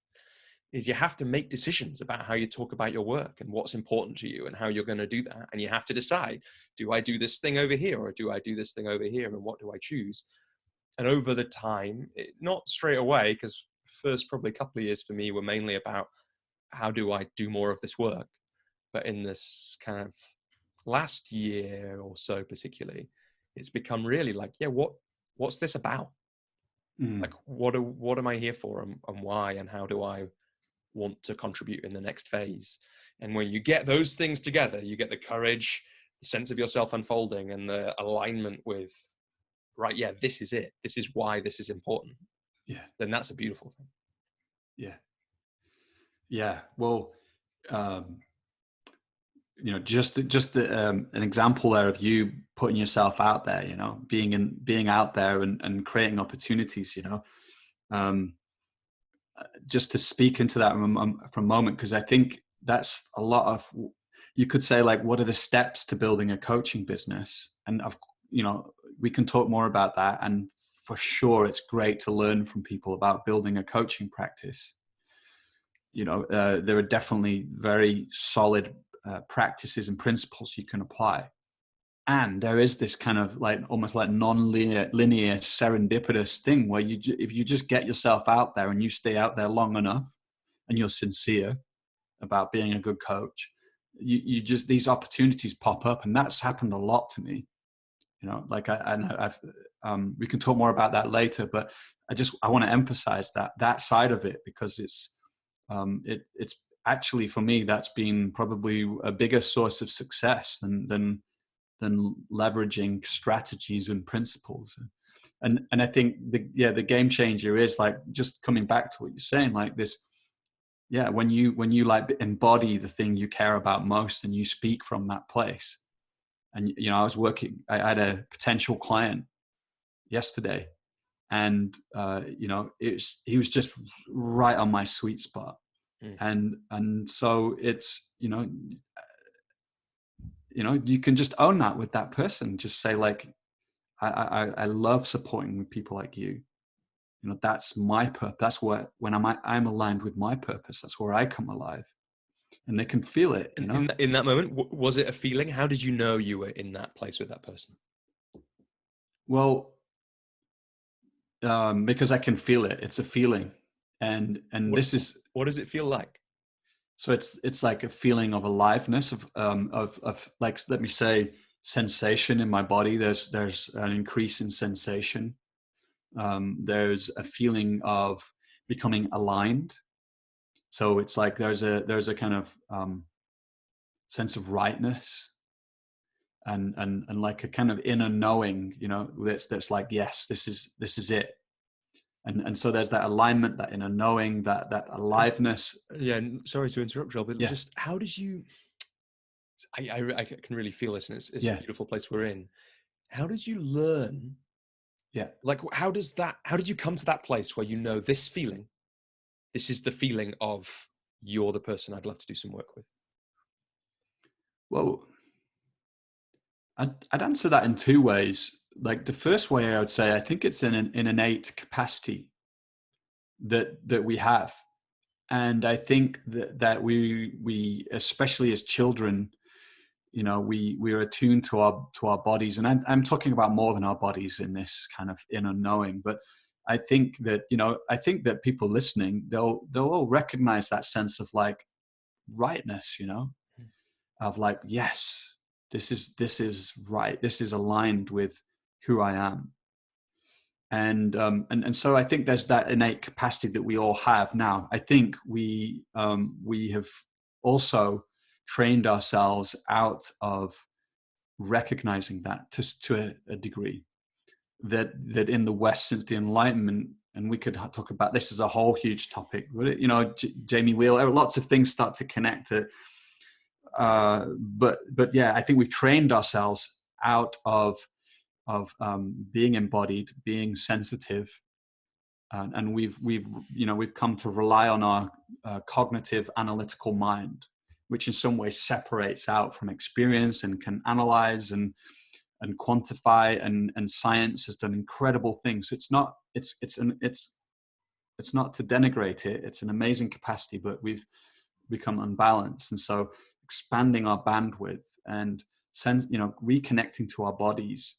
is you have to make decisions about how you talk about your work and what's important to you and how you're going to do that. And you have to decide, do I do this thing over here or do I do this thing over here? And what do I choose? And over the time, not straight away, because first probably a couple of years for me were mainly about how do I do more of this work? But in this kind of last year or so particularly, it's become really like, yeah, what's this about? Like, what am I here for and why, and how do I want to contribute in the next phase? And when you get those things together, you get the courage, the sense of yourself unfolding, and the alignment with, right, yeah, this is it. This is why this is important. Yeah. Then that's a beautiful thing. Yeah. Yeah. Well, just an example there of you putting yourself out there, being out there and creating opportunities, just to speak into that for a moment, because I think that's a lot of, you could say, like, what are the steps to building a coaching business? And we can talk more about that. And for sure, it's great to learn from people about building a coaching practice. There are definitely very solid practices and principles you can apply. And there is this kind of like almost like non-linear serendipitous thing where if you just get yourself out there and you stay out there long enough and you're sincere about being a good coach, you just, these opportunities pop up. And that's happened a lot to me, like we can talk more about that later, but I want to emphasize that side of it, because it's actually, for me, that's been probably a bigger source of success than leveraging strategies and principles. And I think the game changer is like just coming back to what you're saying, like this. Yeah, when you like embody the thing you care about most and you speak from that place. And I had a potential client yesterday, and he was just right on my sweet spot. And so it's you can just own that with that person. Just say, like, I love supporting people like you. That's my purpose. That's what, when I'm aligned with my purpose, that's where I come alive. And they can feel it. In that moment, was it a feeling? How did you know you were in that place with that person? Well, because I can feel it. It's a feeling. And what does it feel like? So it's like a feeling of aliveness, of like, let me say, sensation in my body. There's an increase in sensation. There's a feeling of becoming aligned. So it's like there's a kind of sense of rightness, and like a kind of inner knowing, that's like, yes, this is it. And so there's that alignment, that inner knowing, that aliveness. Yeah. Sorry to interrupt, Joel, but just how did you? I can really feel this, and it's a beautiful place we're in. How did you learn? Yeah. Like, how did you come to that place where this feeling? This is the feeling of, you're the person I'd love to do some work with. Well, I'd answer that in two ways. Like, the first way, I would say, I think it's an innate capacity that we have. And I think that we especially as children, we're attuned to our bodies. And I'm talking about more than our bodies in this kind of inner knowing. But I think that people listening, they'll all recognize that sense of like rightness, of like, yes, this is right. This is aligned with who I am. And so I think there's that innate capacity that we all have now. I think we have also trained ourselves out of recognizing that to a degree, that in the West, since the Enlightenment, and we could talk about this as a whole huge topic, Jamie Wheeler, lots of things start to connect to but yeah, I think we've trained ourselves out of being embodied, being sensitive, and we've come to rely on our cognitive analytical mind, which in some way separates out from experience and can analyze and quantify, and science has done incredible things. So it's not to denigrate it. It's an amazing capacity, but we've become unbalanced. And so expanding our bandwidth and reconnecting to our bodies,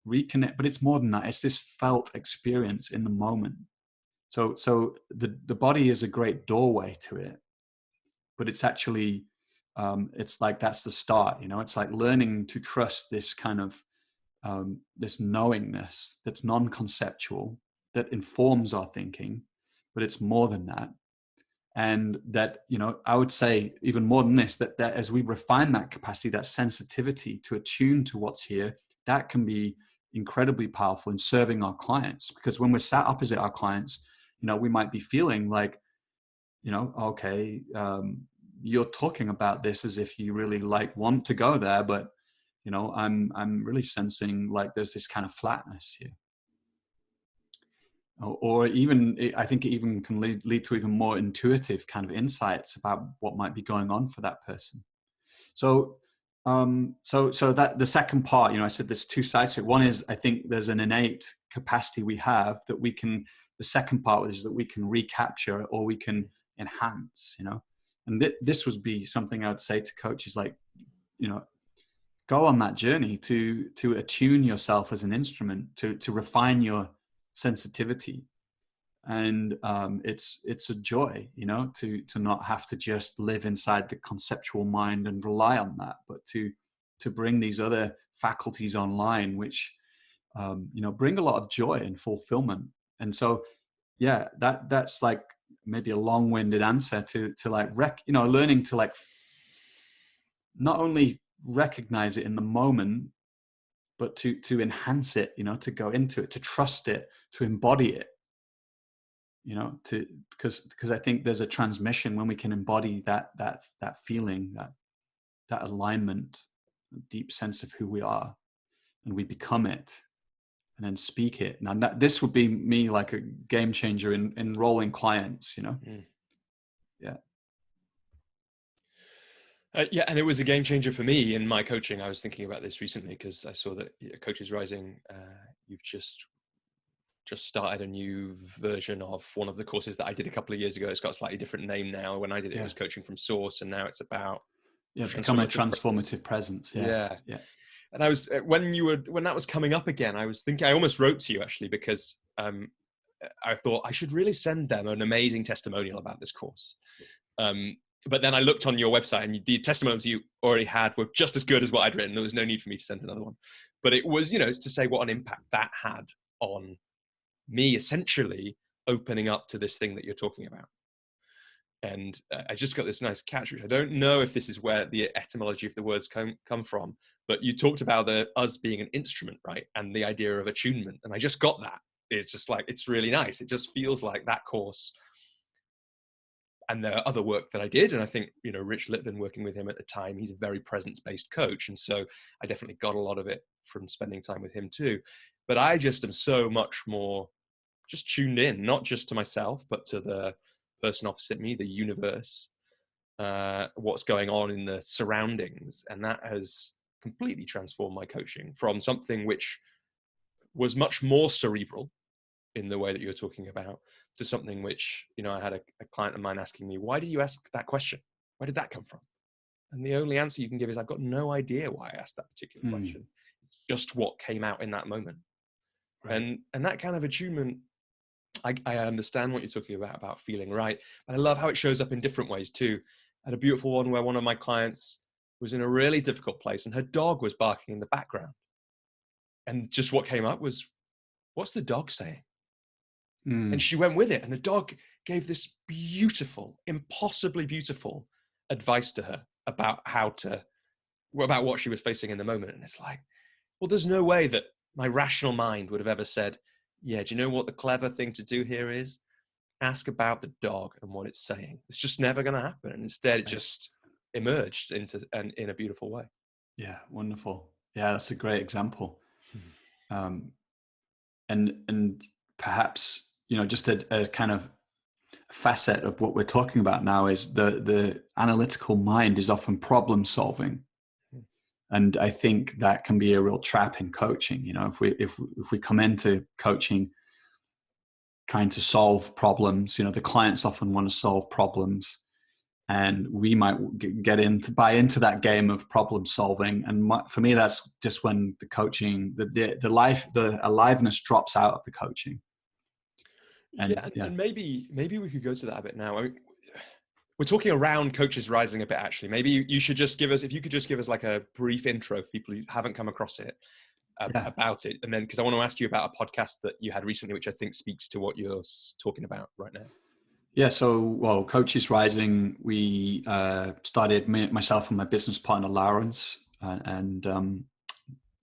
but it's more than that. It's this felt experience in the moment. So the body is a great doorway to it, but it's actually, it's like, that's the start, it's like learning to trust this kind of, this knowingness that's non-conceptual, that informs our thinking, but it's more than that. And that, I would say even more than this, that as we refine that capacity, that sensitivity to attune to what's here, that can be incredibly powerful in serving our clients. Because when we're sat opposite our clients, we might be feeling like, okay, you're talking about this as if you really want to go there, but I'm really sensing like there's this kind of flatness here. Or even, I think it even can lead to even more intuitive kind of insights about what might be going on for that person. So that the second part, I said there's two sides to it. One is, I think there's an innate capacity we have that we can, the second part is that we can recapture or we can enhance, and this would be something I would say to coaches, like, go on that journey to attune yourself as an instrument, to refine your sensitivity. And it's a joy, to not have to just live inside the conceptual mind and rely on that, but to bring these other faculties online, which bring a lot of joy and fulfillment. And so, yeah, that's like maybe a long-winded answer to like learning to like not only recognize it in the moment, but to enhance it, to go into it, to trust it, to embody it, because I think there's a transmission when we can embody that feeling, that alignment, a deep sense of who we are, and we become it and then speak it. Now this would be me like a game changer in enrolling clients, Yeah. Yeah, and it was a game changer for me in my coaching. I was thinking about this recently because I saw that Coaches Rising, you've just started a new version of one of the courses that I did a couple of years ago. It's got a slightly different name now. When I did it, it was Coaching from Source, and now it's about become a transformative presence. Yeah. And I was when that was coming up again, I was thinking, I almost wrote to you actually, because I thought I should really send them an amazing testimonial about this course. But then I looked on your website, and the testimonials you already had were just as good as what I'd written. There was no need for me to send another one. But it was, it's to say what an impact that had on me, essentially opening up to this thing that you're talking about. And I just got this nice catch, which I don't know if this is where the etymology of the words come from, but you talked about us being an instrument, right? And the idea of attunement. And I just got that. It's just like, it's really nice. It just feels like that course. And the other work that I did, and I think, Rich Litvin, working with him at the time, he's a very presence-based coach. And so I definitely got a lot of it from spending time with him too. But I just am so much more just tuned in, not just to myself, but to the person opposite me, the universe, what's going on in the surroundings. And that has completely transformed my coaching from something which was much more cerebral in the way that you're talking about, to something which, I had a client of mine asking me, why did you ask that question? Where did that come from? And the only answer you can give is, I've got no idea why I asked that particular question. It's just what came out in that moment. Right. And that kind of attunement, I understand what you're talking about feeling right. But I love how it shows up in different ways too. I had a beautiful one where one of my clients was in a really difficult place and her dog was barking in the background. And just what came up was, what's the dog saying? And she went with it. And the dog gave this beautiful, impossibly beautiful advice to her about about what she was facing in the moment. And it's like, well, there's no way that my rational mind would have ever said, yeah, do you know what the clever thing to do here is? Ask about the dog and what it's saying. It's just never going to happen. And instead, it just emerged into and in a beautiful way. Yeah, wonderful. Yeah, that's a great example. Um, and perhaps, just a kind of facet of what we're talking about now is the analytical mind is often problem solving. And I think that can be a real trap in coaching. If we come into coaching trying to solve problems, the clients often want to solve problems, and we might buy into that game of problem solving. And for me, that's just when the coaching, the aliveness drops out of the coaching. And maybe we could go to that a bit now. I mean, we're talking around Coaches Rising a bit, actually. Maybe you should just if you could just give us like a brief intro for people who haven't come across it, about it. And then, because I want to ask you about a podcast that you had recently, which I think speaks to what you're talking about right now. Yeah. So, well, Coaches Rising, we started, myself and my business partner, Lawrence, and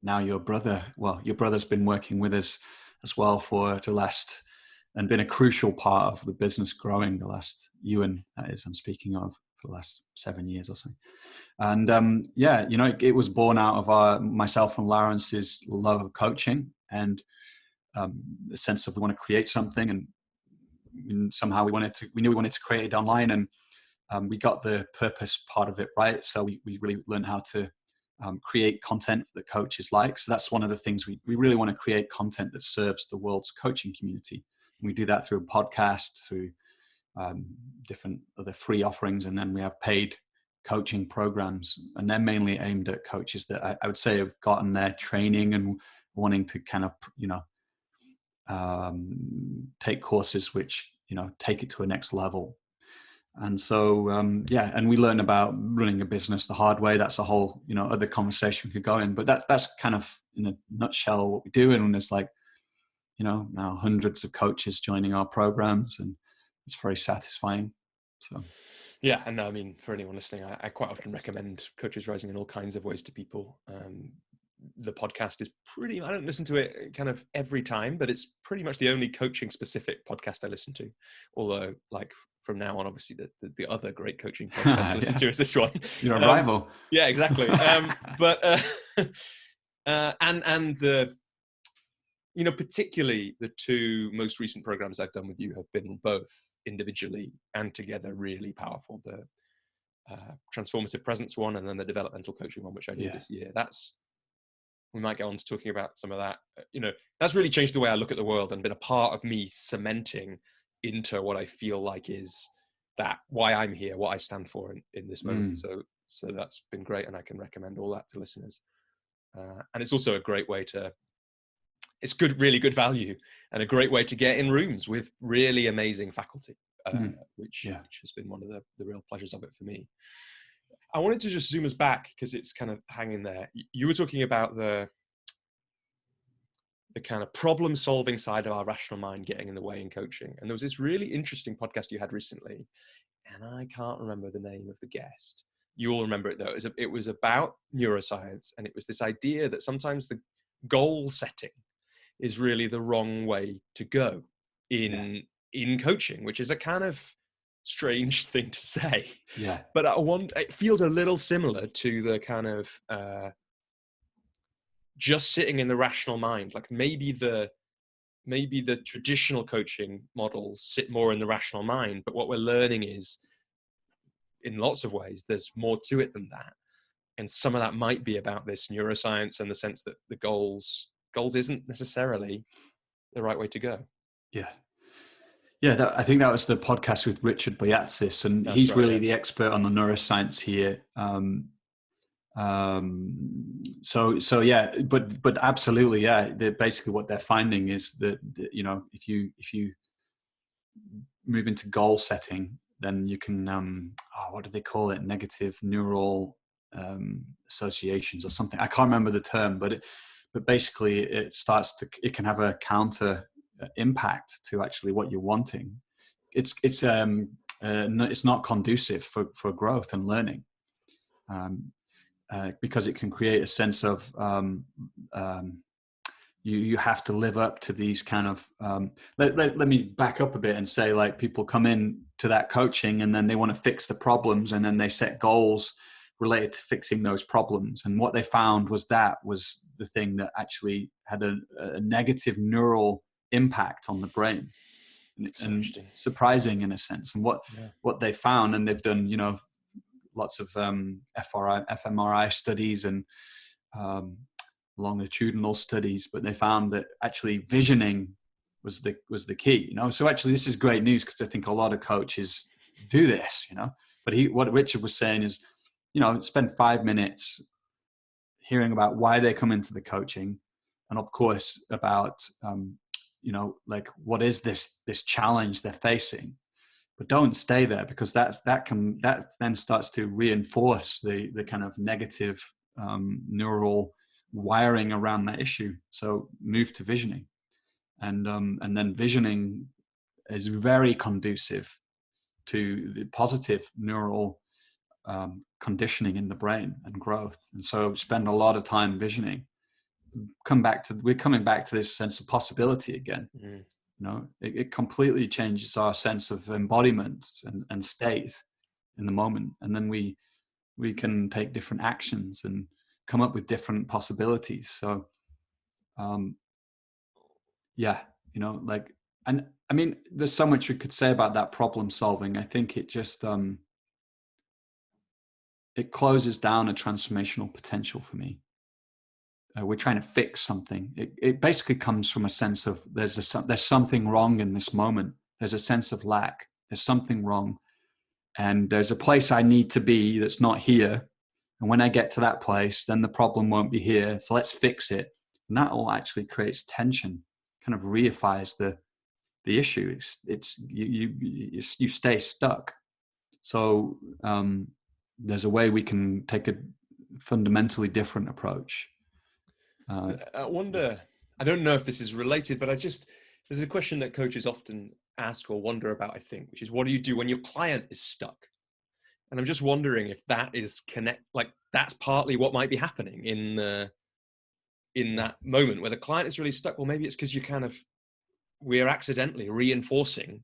now your brother's been working with us as well for the last, and been a crucial part of the business growing the last, Ewan, that is, I'm speaking of, for the last 7 years or so. And it was born out of myself and Lawrence's love of coaching, and the sense of we want to create something, and somehow we knew we wanted to create it online, and we got the purpose part of it right. So we really learned how to create content that coaches like. So that's one of the things we really want to create content that serves the world's coaching community. And we do that through a podcast, through different other free offerings, and then we have paid coaching programs, and they're mainly aimed at coaches that I would say have gotten their training and wanting to kind of take courses which take it to a next level. And so and we learn about running a business the hard way. That's a whole other conversation we could go in, but that's kind of in a nutshell what we do. And there's now hundreds of coaches joining our programs, and it's very satisfying. So yeah, and I mean, for anyone listening, I quite often recommend Coaches Rising in all kinds of ways to people. The podcast is I don't listen to it kind of every time, but it's pretty much the only coaching specific podcast I listen to. Although, like, from now on, obviously the other great coaching podcast I listen to is this one. You're a rival. Yeah, exactly. But and the particularly the two most recent programs I've done with you have been both individually and together really powerful. The transformative presence one, and then the developmental coaching one, which I did this year. We might get on to talking about some of that. That's really changed the way I look at the world, and been a part of me cementing into what I feel like is that why I'm here, what I stand for in this moment. So that's been great, and I can recommend all that to listeners. And it's also a great way it's really good value, and a great way to get in rooms with really amazing faculty, which has been one of the real pleasures of it for me. I wanted to just zoom us back, because it's kind of hanging there. You were talking about the kind of problem solving side of our rational mind getting in the way in coaching. And there was this really interesting podcast you had recently, and I can't remember the name of the guest. You all remember it though. It was about neuroscience, and it was this idea that sometimes the goal setting is really the wrong way to go in coaching, which is a kind of strange thing to say. Yeah. But it feels a little similar to the kind of just sitting in the rational mind. Like maybe the traditional coaching models sit more in the rational mind, but what we're learning is, in lots of ways, there's more to it than that. And some of that might be about this neuroscience, and the sense that the goals isn't necessarily the right way to go. Yeah. Yeah, I think that was the podcast with Richard Boyatzis, and he's really the expert on the neuroscience here. So yeah, but absolutely, yeah. Basically, what they're finding is that if you move into goal setting, then you can what do they call it? Negative neural associations or something. I can't remember the term, but basically it can have a counter impact to actually what you're wanting. It's not conducive for growth and learning, because it can create a sense of you have to live up to these kind of let me back up a bit and say, like, people come in to that coaching and then they want to fix the problems, and then they set goals related to fixing those problems, and what they found was that was the thing that actually had a negative neural impact on the brain, So and interesting. surprising in a sense. And Yeah. what they found, and they've done, lots of fMRI studies and um, longitudinal studies, but they found that actually visioning was the key. So actually this is great news, because I think a lot of coaches do this. But what Richard was saying is, spend 5 minutes hearing about why they come into the coaching, and of course about like, what is this challenge they're facing. But don't stay there, because that then starts to reinforce the kind of negative neural wiring around that issue. So move to visioning, and then visioning is very conducive to the positive neural conditioning in the brain and growth. And so spend a lot of time visioning. We're coming back to this sense of possibility again. Mm. It completely changes our sense of embodiment and state in the moment, and then we can take different actions and come up with different possibilities. So yeah, like, and I mean, there's so much we could say about that problem solving. I think it just it closes down a transformational potential for me. We're trying to fix something. It basically comes from a sense of there's something wrong in this moment. There's a sense of lack. There's something wrong, and there's a place I need to be that's not here. And when I get to that place, then the problem won't be here. So let's fix it. And that all actually creates tension, kind of reifies the issue. It's you stay stuck. So there's a way we can take a fundamentally different approach. I wonder, I don't know if this is related, but there's a question that coaches often ask or wonder about, I think, which is, what do you do when your client is stuck? And I'm just wondering if that is like that's partly what might be happening in that moment where the client is really stuck. Well, maybe it's because we're accidentally reinforcing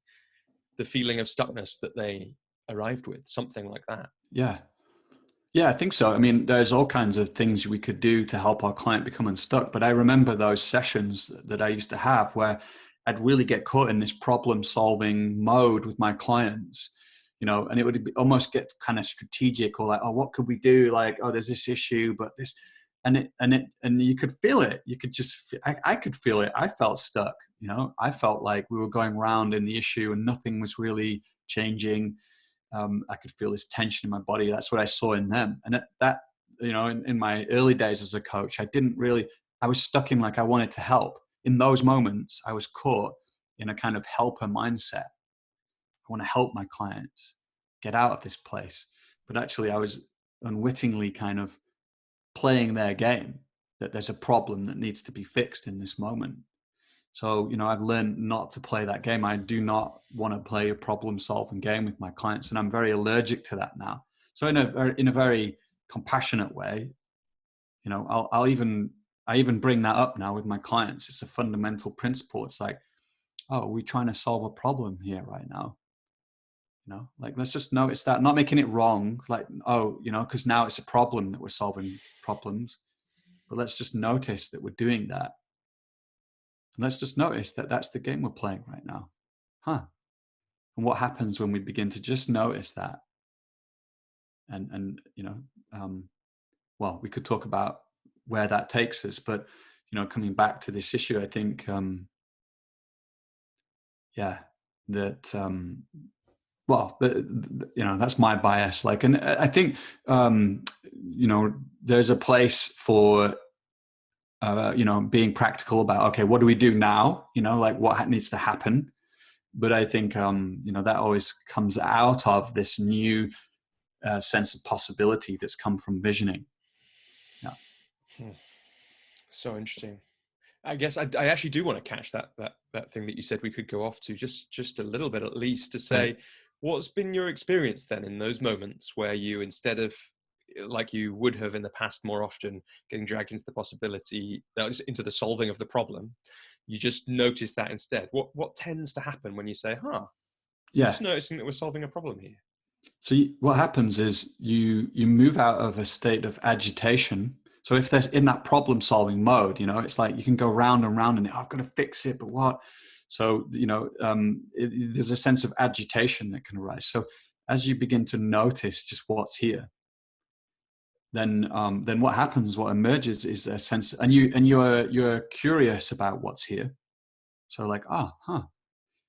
the feeling of stuckness that they arrived with, something like that. Yeah, I think so. I mean, there's all kinds of things we could do to help our client become unstuck. But I remember those sessions that I used to have where I'd really get caught in this problem solving mode with my clients, and it would almost get kind of strategic, or like, oh, what could we do? Like, oh, there's this issue, but this, and you could feel it. You could just, I could feel it. I felt stuck, I felt like we were going around in the issue and nothing was really changing. I could feel this tension in my body. That's what I saw in them. And that, in my early days as a coach, I was stuck in, like, I wanted to help. In those moments, I was caught in a kind of helper mindset. I want to help my clients get out of this place. But actually, I was unwittingly kind of playing their game, that there's a problem that needs to be fixed in this moment. So, I've learned not to play that game. I do not want to play a problem-solving game with my clients, and I'm very allergic to that now. So, in a very compassionate way, I even bring that up now with my clients. It's a fundamental principle. It's like, oh, we're trying to solve a problem here right now. Like, let's just notice that, not making it wrong. Like, oh, because now it's a problem that we're solving problems, but let's just notice that we're doing that. And let's just notice that that's the game we're playing right now. And what happens when we begin to just notice that? And well, we could talk about where that takes us, but, coming back to this issue, I think, that's my bias. Like, and I think, there's a place for, being practical about, okay, what do we do now? Like, what needs to happen? But I think, that always comes out of this new sense of possibility that's come from visioning. Yeah. So interesting. I guess I actually do want to catch that thing that you said we could go off to just a little bit, at least, to say, what's been your experience then in those moments where you, instead of like you would have in the past more often, getting dragged into the possibility, into the solving of the problem. You just notice that instead. What tends to happen when you say, "Huh, I'm Yeah. just noticing that we're solving a problem here"? So what happens is you move out of a state of agitation. So if they're in that problem solving mode, it's like you can go round and round and I've got to fix it, but what? So there's a sense of agitation that can arise. So as you begin to notice just what's here, then what happens? What emerges is a sense, and you're curious about what's here. So like, huh.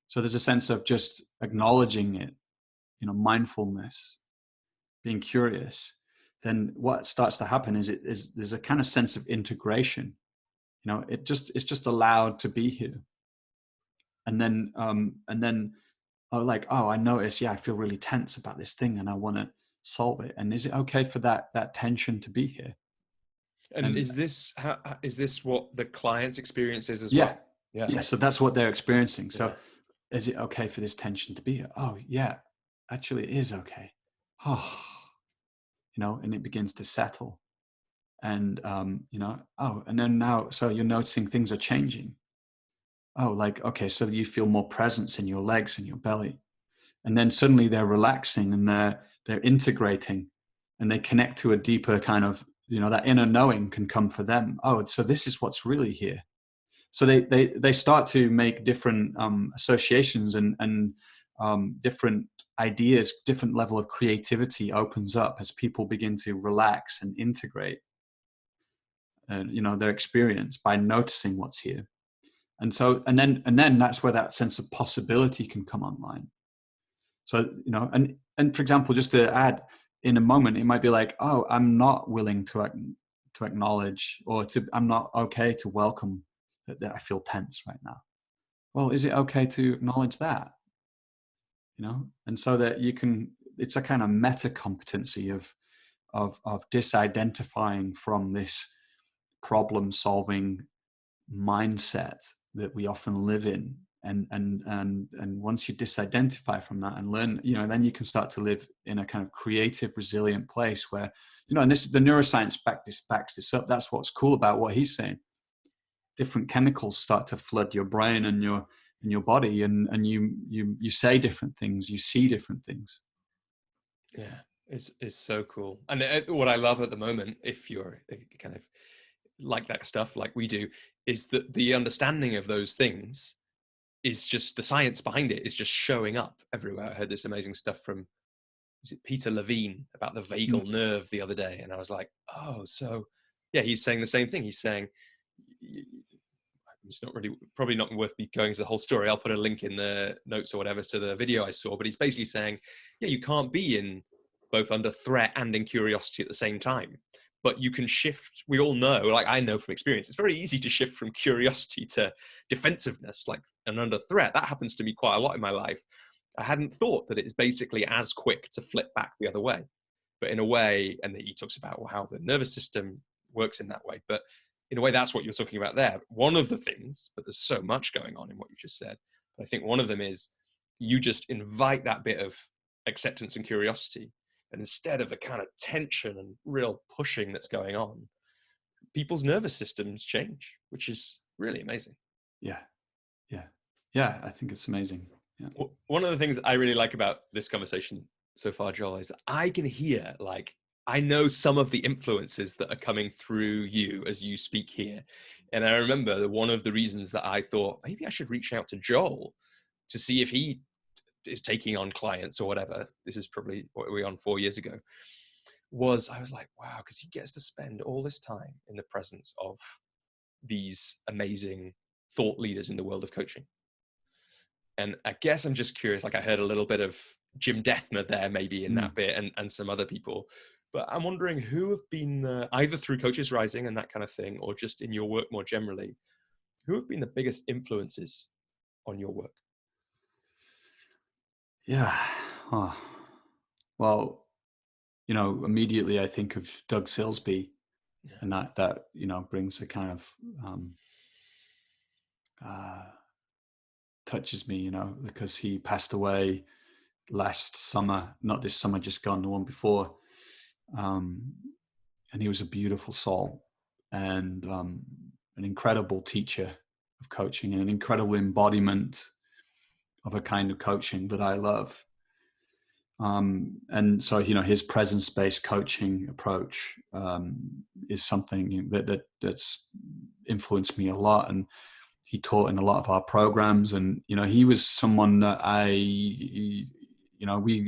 So there's a sense of just acknowledging it, mindfulness, being curious. Then what starts to happen is there's a kind of sense of integration. It's just allowed to be here. And then I notice, I feel really tense about this thing and I want to solve it. And is it okay for that tension to be here? And And is this what the client's experience is as yeah, well? Yeah. yeah. So that's what they're experiencing. So Yeah. is it okay for this tension to be here? Oh yeah, actually it is okay. Oh, and it begins to settle. And and then now, so you're noticing things are changing. Oh, like, okay, so you feel more presence in your legs and your belly, and then suddenly they're relaxing and they're integrating, and they connect to a deeper kind of, that inner knowing can come for them. Oh, so this is what's really here. So they start to make different associations and different ideas. Different level of creativity opens up as people begin to relax and integrate their experience by noticing what's here. And so and then that's where that sense of possibility can come online. So and for example, just to add, in a moment it might be like, oh, I'm not willing to acknowledge, or I'm not okay to welcome that I feel tense right now. Well, is it okay to acknowledge that? And so that it's a kind of meta competency of disidentifying from this problem solving mindset that we often live in. And once you disidentify from that and learn, then you can start to live in a kind of creative, resilient place where, and this, the neuroscience backs this up. That's what's cool about what he's saying. Different chemicals start to flood your brain and your body, and you say different things, you see different things. Yeah, it's so cool. And what I love at the moment, if you're kind of like that stuff, like we do, is that the understanding of those things is just, the science behind it is just showing up everywhere. I heard this amazing stuff from, was it Peter Levine, about the vagal nerve the other day, and I was like, oh, so yeah, he's saying the same thing. He's saying, it's not really, probably not worth me going into the whole story. I'll put a link in the notes or whatever to the video I saw, but he's basically saying, yeah, you can't be in both under threat and in curiosity at the same time, but you can shift. We all know, like I know from experience, it's very easy to shift from curiosity to defensiveness, like, and under threat. That happens to me quite a lot in my life. I hadn't thought that it's basically as quick to flip back the other way, but in a way, and he talks about how the nervous system works in that way, but in a way, that's what you're talking about there. One of the things, but there's so much going on in what you've just said, but I think one of them is you just invite that bit of acceptance and curiosity. And instead of the kind of tension and real pushing that's going on, people's nervous systems change, which is really amazing. Yeah. I think it's amazing. Yeah. One of the things I really like about this conversation so far, Joel, is I can hear, like, I know some of the influences that are coming through you as you speak here. And I remember that one of the reasons that I thought maybe I should reach out to Joel to see if he is taking on clients or whatever. This is probably what we were on 4 years ago. I was like, wow, because he gets to spend all this time in the presence of these amazing thought leaders in the world of coaching. And I guess I'm just curious, like I heard a little bit of Jim Dethmer there maybe in that bit, and some other people, but I'm wondering who have been either through Coaches Rising and that kind of thing, or just in your work more generally, who have been the biggest influences on your work? Yeah. Oh. Well, immediately I think of Doug Silsby, and that brings a kind of touches me, because he passed away last summer, not this summer just gone, the one before. And he was a beautiful soul, and an incredible teacher of coaching, and an incredible embodiment of a kind of coaching that I love. And so, his presence-based coaching approach is something that's influenced me a lot. And he taught in a lot of our programs. And, he was someone that we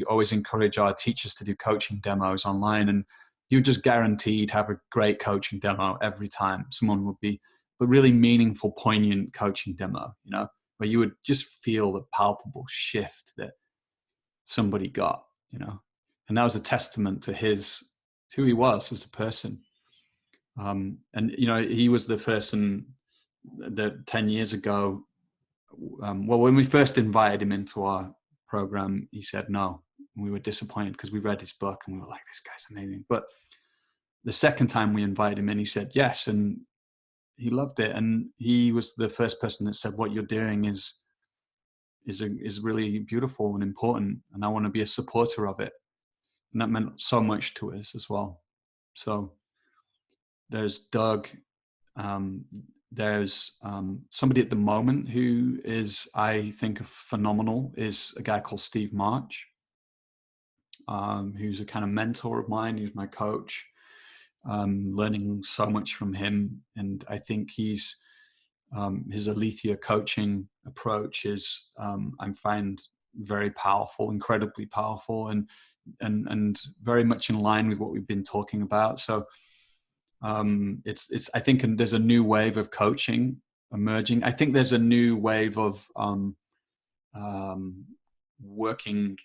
always encourage our teachers to do coaching demos online. And you just guaranteed have a great coaching demo every time. Someone would be a really meaningful, poignant coaching demo, where you would just feel the palpable shift that somebody got, and that was a testament to who he was as a person. And, he was the person that 10 years ago, when we first invited him into our program, he said no. We were disappointed because we read his book and we were like, this guy's amazing. But the second time we invited him in, he said yes, and he loved it. And he was the first person that said, what you're doing is really beautiful and important, and I want to be a supporter of it. And that meant so much to us as well. So there's Doug. There's somebody at the moment who is, I think, phenomenal, is a guy called Steve March, who's a kind of mentor of mine. He's my coach. Learning so much from him. And I think his Alethea coaching approach is, I find, very powerful, incredibly powerful, and very much in line with what we've been talking about. So it's I think, and there's a new wave of coaching emerging. I think there's a new wave of working,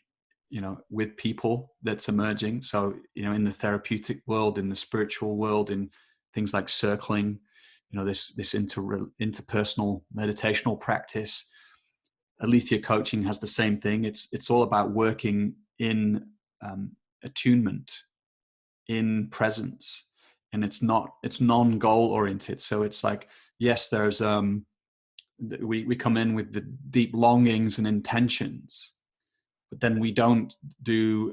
with people that's emerging. So, in the therapeutic world, in the spiritual world, in things like circling, this interpersonal meditational practice. Alethea coaching has the same thing. It's all about working in attunement, in presence, and it's non-goal oriented. So it's like, yes, there's we come in with the deep longings and intentions, but then we don't do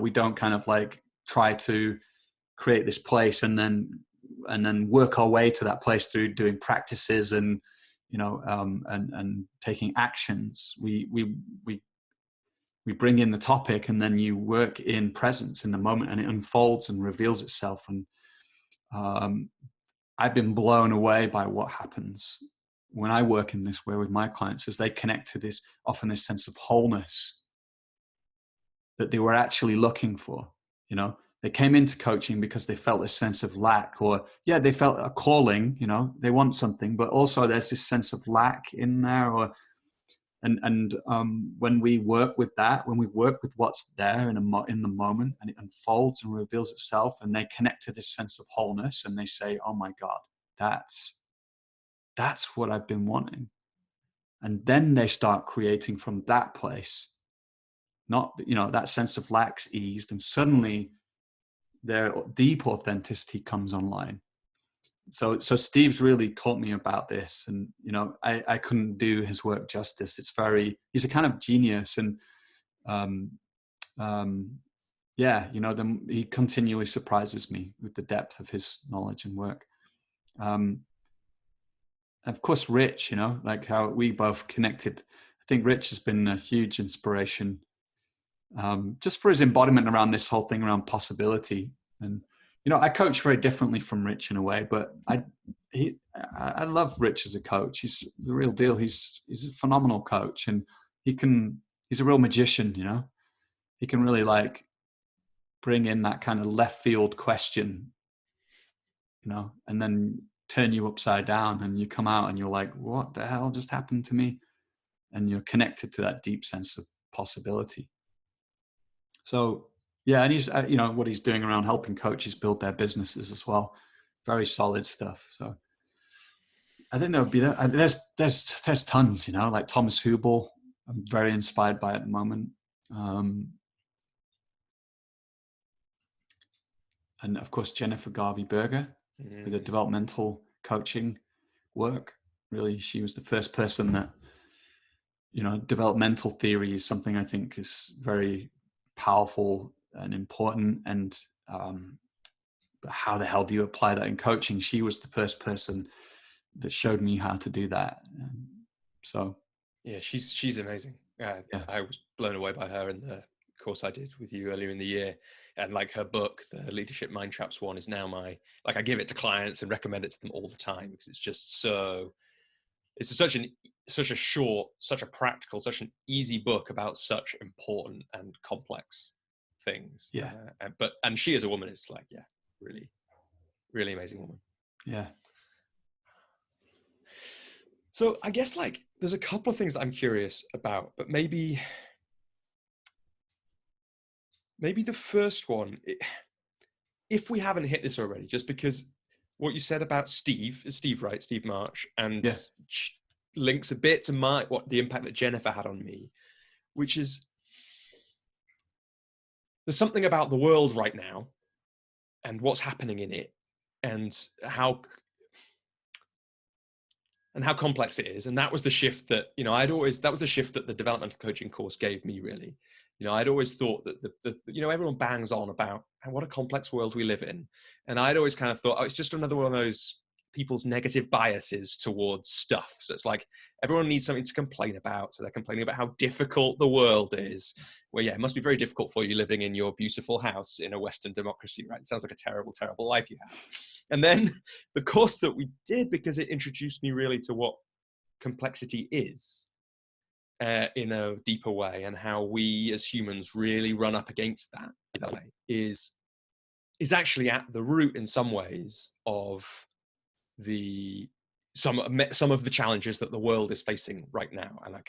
we don't kind of like try to create this place and then work our way to that place through doing practices and and taking actions. We bring in the topic, and then you work in presence in the moment, and it unfolds and reveals itself. And I've been blown away by what happens when I work in this way with my clients, as they connect to this sense of wholeness that they were actually looking for. They came into coaching because they felt a sense of lack, or they felt a calling, they want something, but also there's this sense of lack in there. And when we work with that, when we work with what's there in the moment, and it unfolds and reveals itself, and they connect to this sense of wholeness, and they say, oh my God, that's what I've been wanting. And then they start creating from that place. Not, that sense of lack's eased, and suddenly their deep authenticity comes online. So Steve's really taught me about this, and I couldn't do his work justice. He's a kind of genius, and he continually surprises me with the depth of his knowledge and work. Of course, Rich, like how we both connected. I think Rich has been a huge inspiration, just for his embodiment around this whole thing around possibility. And I coach very differently from Rich in a way, but I love Rich as a coach. He's the real deal. He's a phenomenal coach, and he's a real magician. He can really like bring in that kind of left field question, and then turn you upside down, and you come out and you're like, what the hell just happened to me? And you're connected to that deep sense of possibility. So and he's what he's doing around helping coaches build their businesses as well, very solid stuff. So I think there would be that. There's tons, like Thomas Hubel, I'm very inspired by at the moment, and of course Jennifer Garvey Berger with the developmental coaching work. Really, she was the first person that developmental theory is something I think is very powerful and important, and but how the hell do you apply that in coaching? She was the first person that showed me how to do that. So yeah, she's amazing. yeah, I was blown away by her in the course I did with you earlier in the year, and like her book, the Leadership Mind Traps one, is now my, like, I give it to clients and recommend it to them all the time because it's just so, it's such a short, such a practical, such an easy book about such important and complex things. yeah, And she as a woman is like, yeah, really, really amazing woman. yeah. So I guess like there's a couple of things that I'm curious about, but maybe the first one, if we haven't hit this already, just because what you said about Steve, right? Steve March, and Yeah. links a bit to what the impact that Jennifer had on me, which is there's something about the world right now and what's happening in it and how complex it is. And that was the shift that, that was the shift that the developmental coaching course gave me, really. I'd always thought that everyone bangs on about what a complex world we live in. And I'd always kind of thought, oh, it's just another one of those people's negative biases towards stuff. So it's like everyone needs something to complain about. So they're complaining about how difficult the world is. Well, yeah, it must be very difficult for you living in your beautiful house in a Western democracy, right? It sounds like a terrible, terrible life you have. And then the course that we did, because it introduced me really to what complexity is in a deeper way, and how we as humans really run up against that way, is actually at the root in some ways of some of the challenges that the world is facing right now. And I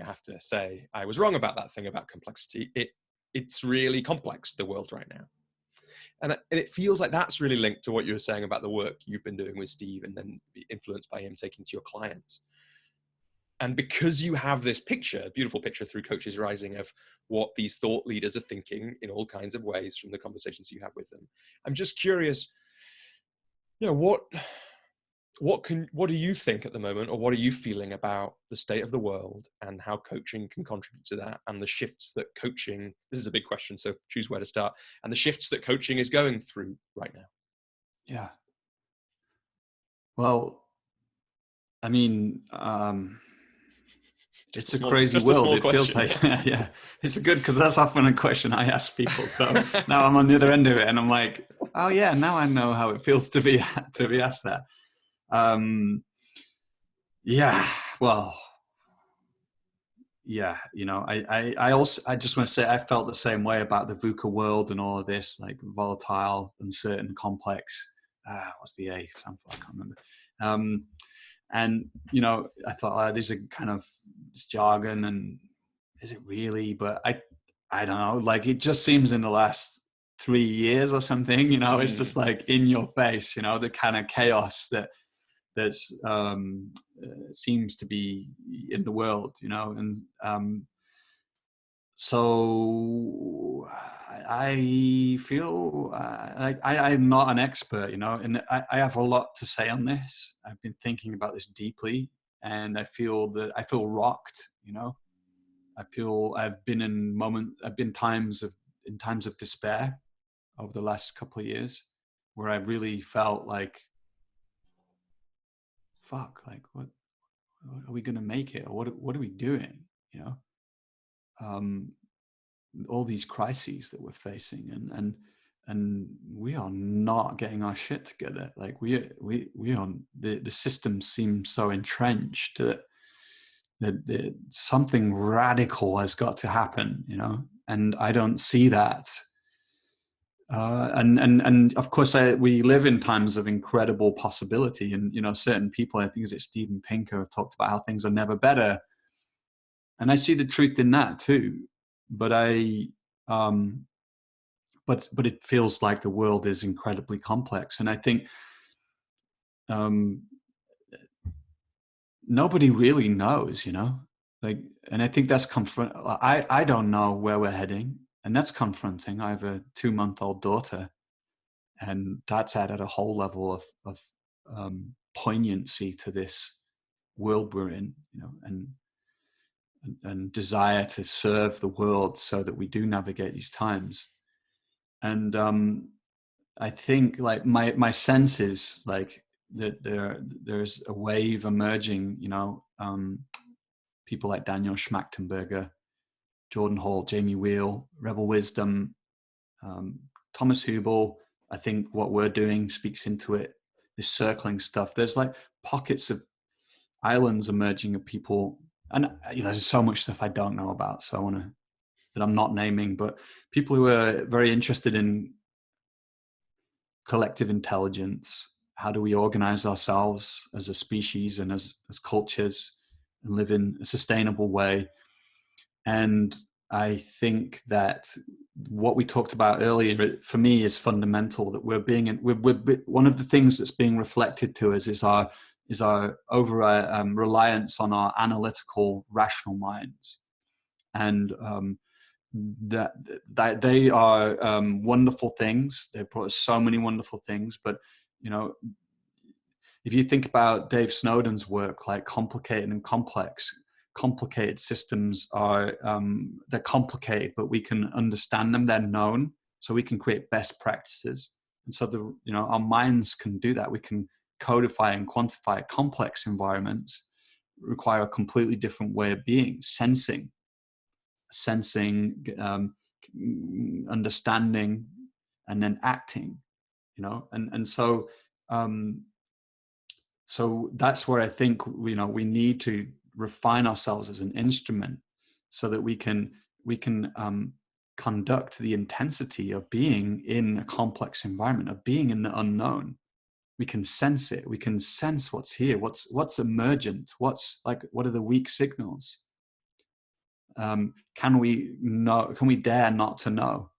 have to say I was wrong about that thing about complexity. It's really complex, the world right now. And it feels like that's really linked to what you were saying about the work you've been doing with Steve and then be influenced by him taking to your clients. And because you have this picture, beautiful picture through Coaches Rising of what these thought leaders are thinking in all kinds of ways from the conversations you have with them, I'm just curious, what do you think at the moment, or what are you feeling about the state of the world and how coaching can contribute to that, and the shifts that coaching, this is a big question, so choose where to start, and the shifts that coaching is going through right now? Yeah. Well, I mean, it's a crazy world. It feels like, yeah, it's good because that's often a question I ask people. So now I'm on the other end of it, and I'm like, oh yeah, now I know how it feels to be asked that. Yeah, well, yeah, I just want to say I felt the same way about the VUCA world and all of this, like volatile, uncertain, complex. What's the A? I can't remember. And I thought, these are kind of jargon, and is it really? But I don't know. Like, it just seems in the last 3 years or something, it's just like in your face, the kind of chaos that's seems to be in the world, and so I feel like I'm not an expert, and I have a lot to say on this. I've been thinking about this deeply, and I feel rocked, I feel I've been in times of despair over the last couple of years, where I really felt like, fuck, like what are we going to make it? Or what are we doing? All these crises that we're facing, and we are not getting our shit together. Like we are, the system seems so entrenched that something radical has got to happen, and I don't see that. And of course, we live in times of incredible possibility, and certain people, I think it's Steven Pinker, have talked about how things are never better, and I see the truth in that too. But but it feels like the world is incredibly complex, and I think nobody really knows, like, and I think that's I don't know where we're heading, and that's confronting. I have a 2-month-old daughter, and that's added a whole level of poignancy to this world we're in, and desire to serve the world so that we do navigate these times. And I think like my sense is like that there's a wave emerging, people like Daniel Schmachtenberger, Jordan Hall, Jamie Wheel, Rebel Wisdom, Thomas Hubel. I think what we're doing speaks into it. This circling stuff. There's like pockets of islands emerging of people, and there's so much stuff I don't know about. So I want to that I'm not naming, but people who are very interested in collective intelligence. How do we organize ourselves as a species and as cultures and live in a sustainable way? And I think that what we talked about earlier, for me, is fundamental. That we're one of the things that's being reflected to us is our over reliance on our analytical, rational minds, and that they are wonderful things. They brought us so many wonderful things, but if you think about Dave Snowden's work, like complicated and complex, complicated systems are they're complicated, but we can understand them. They're known, so we can create best practices. And so our minds can do that. We can codify and quantify complex environments. Require a completely different way of being, sensing, understanding, and then acting. And so. So that's where I think we need to refine ourselves as an instrument, so that we can conduct the intensity of being in a complex environment, of being in the unknown. We can sense it. We can sense what's here, what's emergent, what are the weak signals. Can we dare not to know?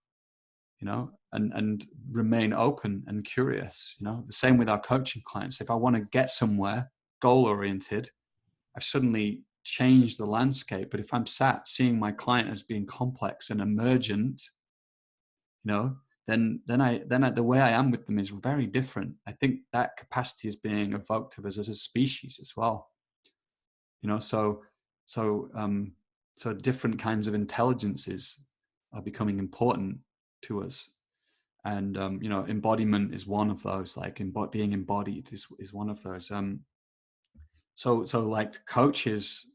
And remain open and curious. The same with our coaching clients. If I want to get somewhere goal oriented, I've suddenly changed the landscape. But if I'm sat seeing my client as being complex and emergent, then the way I am with them is very different. I think that capacity is being evoked of us as a species as well. So different kinds of intelligences are becoming important to us. And embodiment is one of those. Like being embodied is one of those. So like coaches.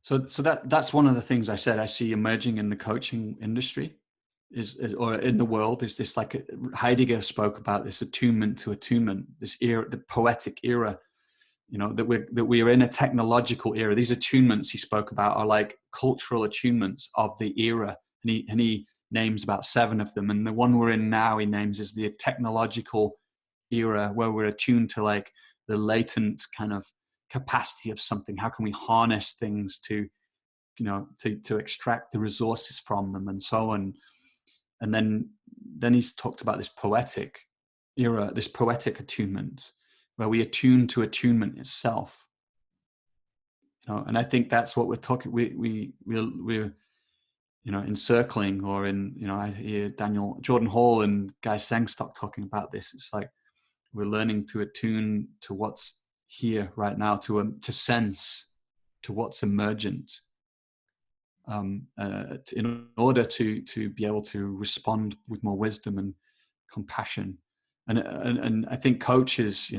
So that's one of the things I said I see emerging in the coaching industry, is or in the world, is this, like Heidegger spoke about this attunement to attunement, this era, the poetic era. That we're in a technological era. These attunements he spoke about are like cultural attunements of the era, and he names about 7 of them. And the one we're in now, he names, is the technological era, where we're attuned to like the latent kind of capacity of something. How can we harness things to extract the resources from them, and so on. And then he's talked about this poetic era, this poetic attunement, where we attune to attunement itself. And I think that's what we're talking. We're encircling, or I hear Jordan Hall and Guy Sengstock talking about this. It's like we're learning to attune to what's here right now, to sense to what's emergent, in order to be able to respond with more wisdom and compassion. And I think coaches,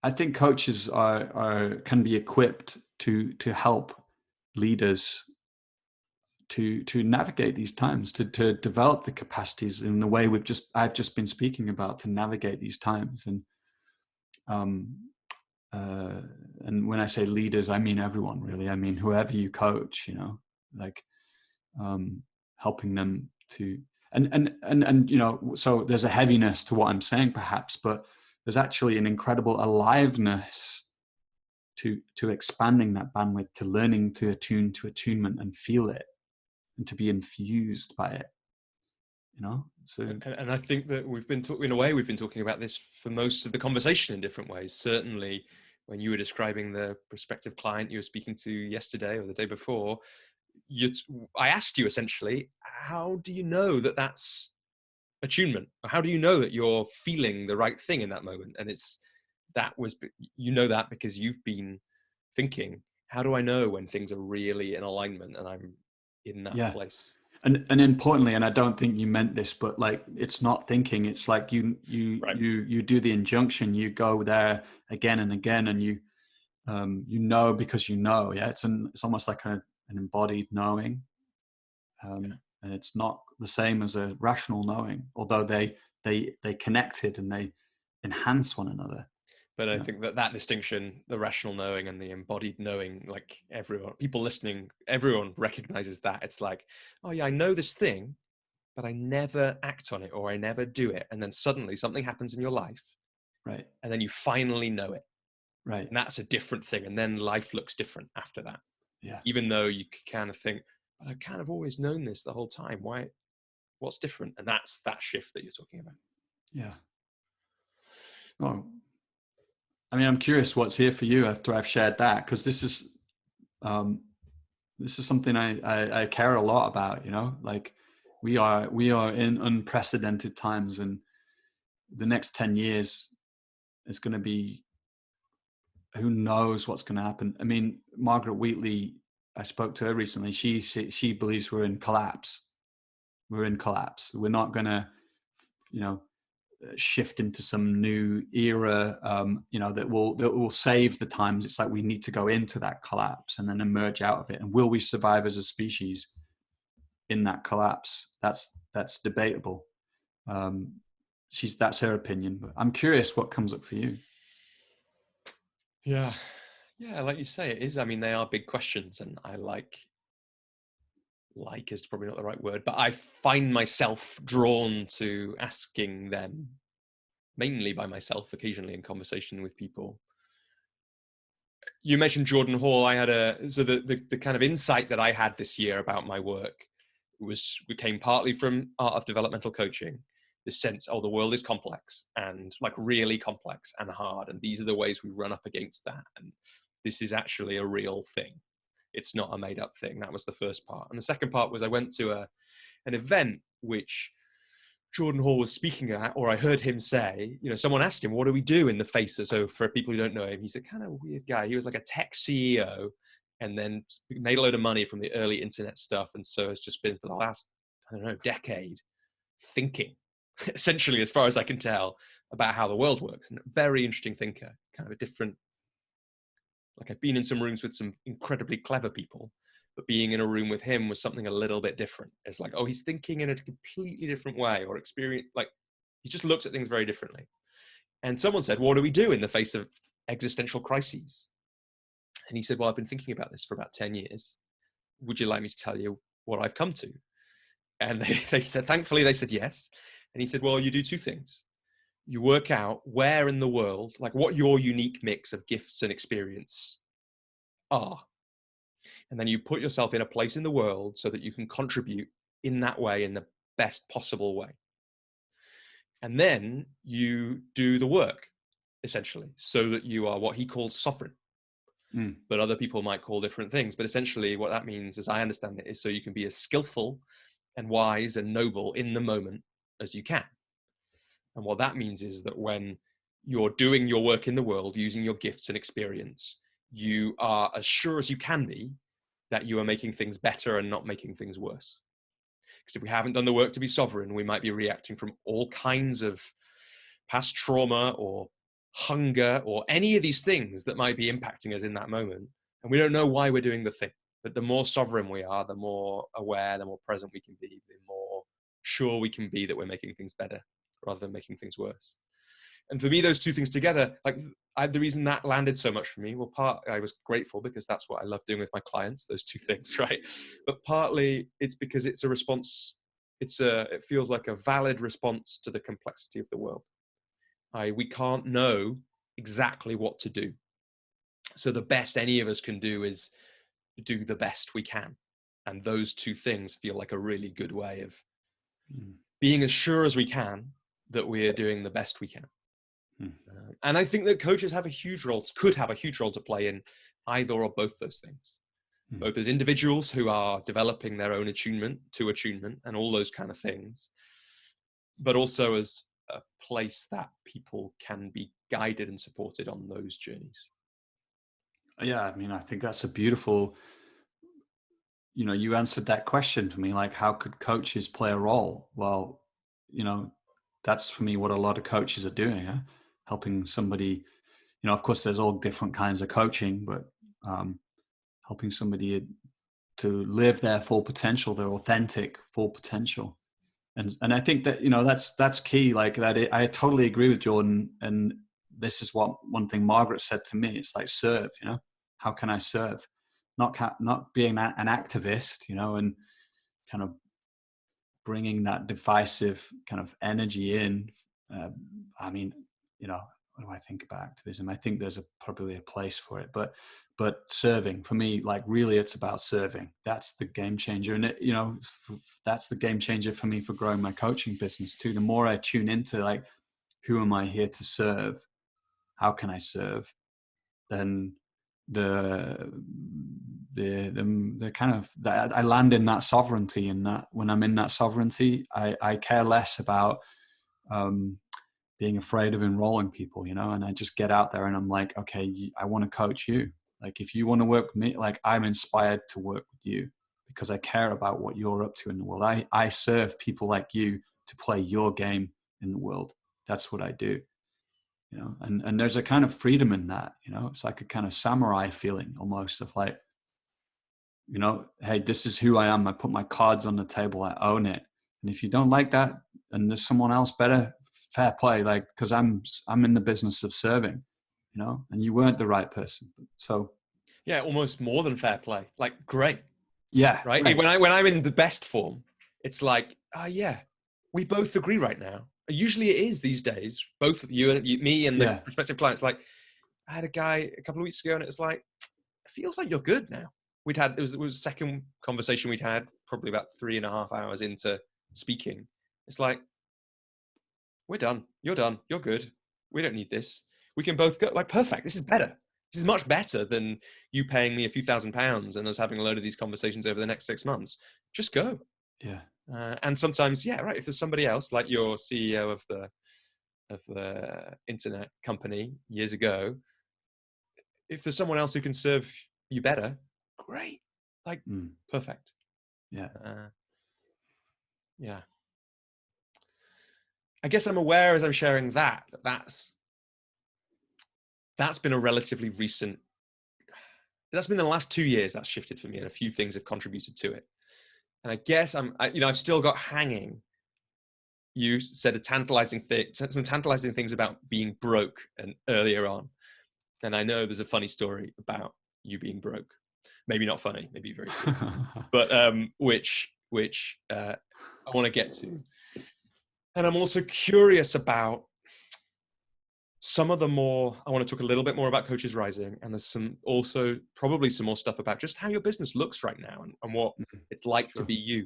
I think coaches can be equipped to help leaders to navigate these times, to develop the capacities in the way I've just been speaking about, to navigate these times. And when I say leaders, I mean everyone, really. I mean whoever you coach, helping them to, and so there's a heaviness to what I'm saying, perhaps, but there's actually an incredible aliveness to expanding that bandwidth, to learning to attune to attunement and feel it, and to be infused by it. So, and I think that we've been talking about this for most of the conversation in different ways. Certainly, when you were describing the prospective client you were speaking to yesterday or the day before, I asked you essentially, how do you know that that's attunement? Or how do you know that you're feeling the right thing in that moment? And that because you've been thinking, how do I know when things are really in alignment and I'm in that Yeah. place? And importantly, and I don't think you meant this, but like, it's not thinking. It's like Right. you do the injunction. You go there again and again, and you know because you know. Yeah, it's almost like an embodied knowing, and it's not the same as a rational knowing, although they connected and they enhance one another. But I You know? think that distinction, the rational knowing and the embodied knowing, like everyone, people listening, everyone recognizes that. It's like, oh yeah, I know this thing, but I never act on it or I never do it. And then suddenly something happens in your life Right. and then you finally know it. Right. And that's a different thing. And then life looks different after that. Yeah. Even though you kind of think, but I've kind of always known this the whole time. Why? What's different? And that's that shift that you're talking about. Yeah. Well, I mean, I'm curious what's here for you after I've shared that, because um, this is something I care a lot about. You know, like we are in unprecedented times, and the next 10 years is going to be, who knows what's going to happen. I mean, Margaret Wheatley, I spoke to her recently. She believes we're in collapse. We're in collapse. We're not going to, you know, shift into some new era, that will save the times. It's like we need to go into that collapse and then emerge out of it. And will we survive as a species in that collapse? That's debatable. That's her opinion, but I'm curious what comes up for you. Yeah. Yeah. Like you say, it is. I mean, they are big questions and I like is probably not the right word, but I find myself drawn to asking them mainly by myself, occasionally in conversation with people. You mentioned Jordan Hall. I had the kind of insight that I had this year about my work came partly from art of developmental coaching. This sense, oh, the world is complex and like really complex and hard, and these are the ways we run up against that. And this is actually a real thing. It's not a made up thing. That was the first part. And the second part was I went to an event which Jordan Hall was speaking at, or I heard him say, someone asked him, what do we do in the face of, so for people who don't know him, he's a kind of weird guy. He was like a tech CEO and then made a load of money from the early internet stuff. And so has just been for the last, I don't know, decade thinking, essentially, as far as I can tell, about how the world works. And a very interesting thinker, kind of a different, like I've been in some rooms with some incredibly clever people, but being in a room with him was something a little bit different. It's like, oh, he's thinking in a completely different way, or experience, like he just looks at things very differently. And someone said, what do we do in the face of existential crises? And he said, well, I've been thinking about this for about 10 years. Would you like me to tell you what I've come to? And they said, thankfully, they said yes. And he said, well, you do two things. You work out where in the world, like what your unique mix of gifts and experience are. And then you put yourself in a place in the world so that you can contribute in that way, in the best possible way. And then you do the work, essentially, so that you are what he calls sovereign. But other people might call different things. But essentially what that means, as I understand it, is so you can be as skillful and wise and noble in the moment as you can. And what that means is that when you're doing your work in the world, using your gifts and experience, you are as sure as you can be that you are making things better and not making things worse. Because if we haven't done the work to be sovereign, we might be reacting from all kinds of past trauma or hunger or any of these things that might be impacting us in that moment. And we don't know why we're doing the thing. But the more sovereign we are, the more aware, the more present we can be, the more sure we can be that we're making things better rather than making things worse. And for me, those two things together, like the reason that landed so much for me, well, I was grateful because that's what I love doing with my clients, those two things, right? But partly it's because it's a response. It feels like a valid response to the complexity of the world. We can't know exactly what to do. So the best any of us can do is do the best we can. And those two things feel like a really good way of being as sure as we can that we're doing the best we can. And I think that coaches could have a huge role to play in either or both those things, both as individuals who are developing their own attunement and all those kind of things, but also as a place that people can be guided and supported on those journeys. Yeah, I mean, I think that's a beautiful, you answered that question for me, like, how could coaches play a role? Well, you know, that's for me what a lot of coaches are doing, huh? Helping somebody, of course, there's all different kinds of coaching, but um, helping somebody to live their full potential, their authentic full potential. And I think that, that's key. Like that, I totally agree with Jordan. And this is what one thing Margaret said to me. It's like, serve. How can I serve? Not being an activist, and kind of bringing that divisive kind of energy in. Uh, I mean, what do I think about activism? I think there's probably a place for it, but serving for me, like really, it's about serving. That's the game changer, and that's the game changer for me for growing my coaching business too. The more I tune into like, who am I here to serve? How can I serve? Then the the kind of that I land in that sovereignty, and that when I'm in that sovereignty, I care less about being afraid of enrolling people, and I just get out there and I'm like, okay, I want to coach you. Like, if you want to work with me, like, I'm inspired to work with you because I care about what you're up to in the world. I serve people like you to play your game in the world. That's what I do. And there's a kind of freedom in that. It's like a kind of samurai feeling almost of like, hey, this is who I am. I put my cards on the table. I own it. And if you don't like that, and there's someone else better, fair play. Like, because I'm in the business of serving, and you weren't the right person. So Yeah, almost more than fair play. Like, great, yeah, right? right. When I'm in the best form, it's like, yeah, we both agree right now. Usually it is these days, both of you and me and the Yeah, prospective clients. Like, I had a guy a couple of weeks ago, and it was like, it feels like you're good now. It was the second conversation we'd had, probably about 3.5 hours into speaking. It's like, we're done. You're done. You're good. We don't need this. We can both go. Like, perfect. This is better. This is much better than you paying me a few £1,000s and us having a load of these conversations over the next 6 months. Just go. yeah, And sometimes, yeah, right. If there's somebody else, like your CEO of the internet company years ago, if there's someone else who can serve you better, great. Like, perfect. yeah. Yeah. I guess I'm aware as I'm sharing that's been a relatively recent. That's been the last 2 years that's shifted for me, and a few things have contributed to it. And I guess I've still got hanging. You said some tantalizing things about being broke and earlier on, and I know there's a funny story about you being broke. Maybe not funny, maybe very serious, but which I want to get to. And I'm also curious about some of the more, I want to talk a little bit more about Coaches Rising, and there's probably some more stuff about just how your business looks right now and what it's like to be you.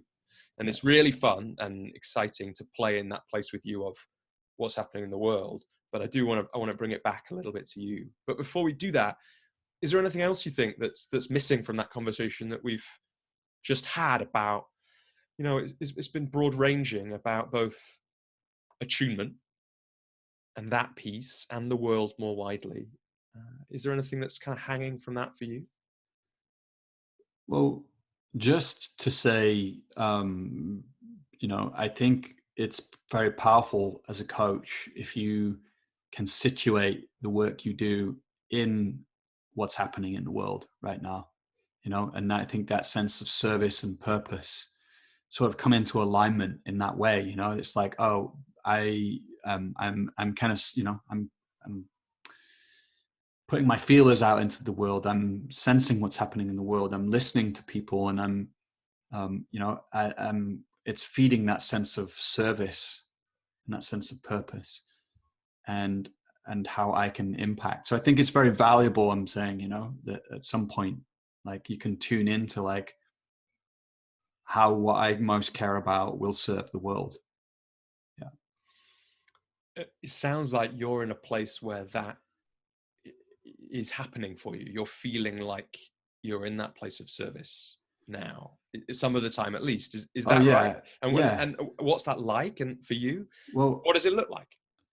And it's really fun and exciting to play in that place with you of what's happening in the world. But I want to bring it back a little bit to you. But before we do that, is there anything else you think that's missing from that conversation that we've just had about, it's been broad ranging about both attunement and that piece and the world more widely. Is there anything that's kind of hanging from that for you? Well, just to say, I think it's very powerful as a coach if you can situate the work you do in what's happening in the world right now, and I think that sense of service and purpose sort of come into alignment in that way. It's like, oh, I'm kind of, I'm putting my feelers out into the world. I'm sensing what's happening in the world. I'm listening to people, and it's feeding that sense of service and that sense of purpose, and how I can impact. So I think it's very valuable. I'm saying, that at some point, like, you can tune into like how what I most care about will serve the world. Yeah. It sounds like you're in a place where that is happening for you. You're feeling like you're in that place of service now, some of the time at least. Is Oh that right? yeah. And Yeah. and what's that like? And for you, Well, what does it look like?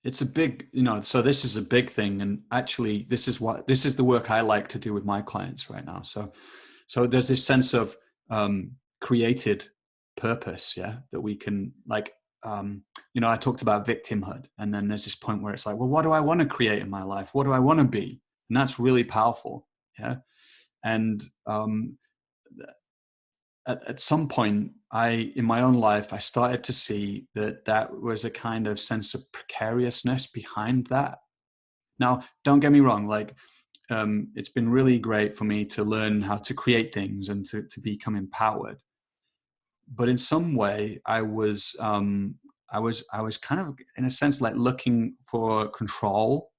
it's a big, so this is a big thing. And actually this is the work I like to do with my clients right now. So there's this sense of created purpose, yeah, that we can like, I talked about victimhood, and then there's this point where it's like, well, what do I want to create in my life? What do I want to be? And that's really powerful. Yeah. And at some point in my own life, I started to see that was a kind of sense of precariousness behind that. Now, don't get me wrong, like, it's been really great for me to learn how to create things and to become empowered. But in some way, I was kind of, in a sense, like looking for control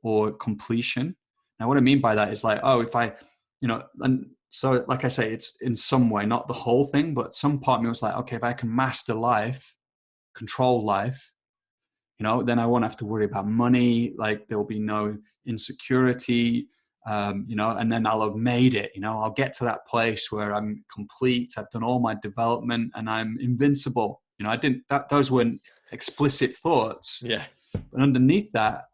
or completion. Now, what I mean by that is like, oh, if I, and so like I say, it's in some way, not the whole thing, but some part of me was like, okay, if I can master life, control life, then I won't have to worry about money. Like there will be no insecurity, and then I'll have made it, I'll get to that place where I'm complete. I've done all my development and I'm invincible. Those weren't explicit thoughts, Yeah. but underneath that,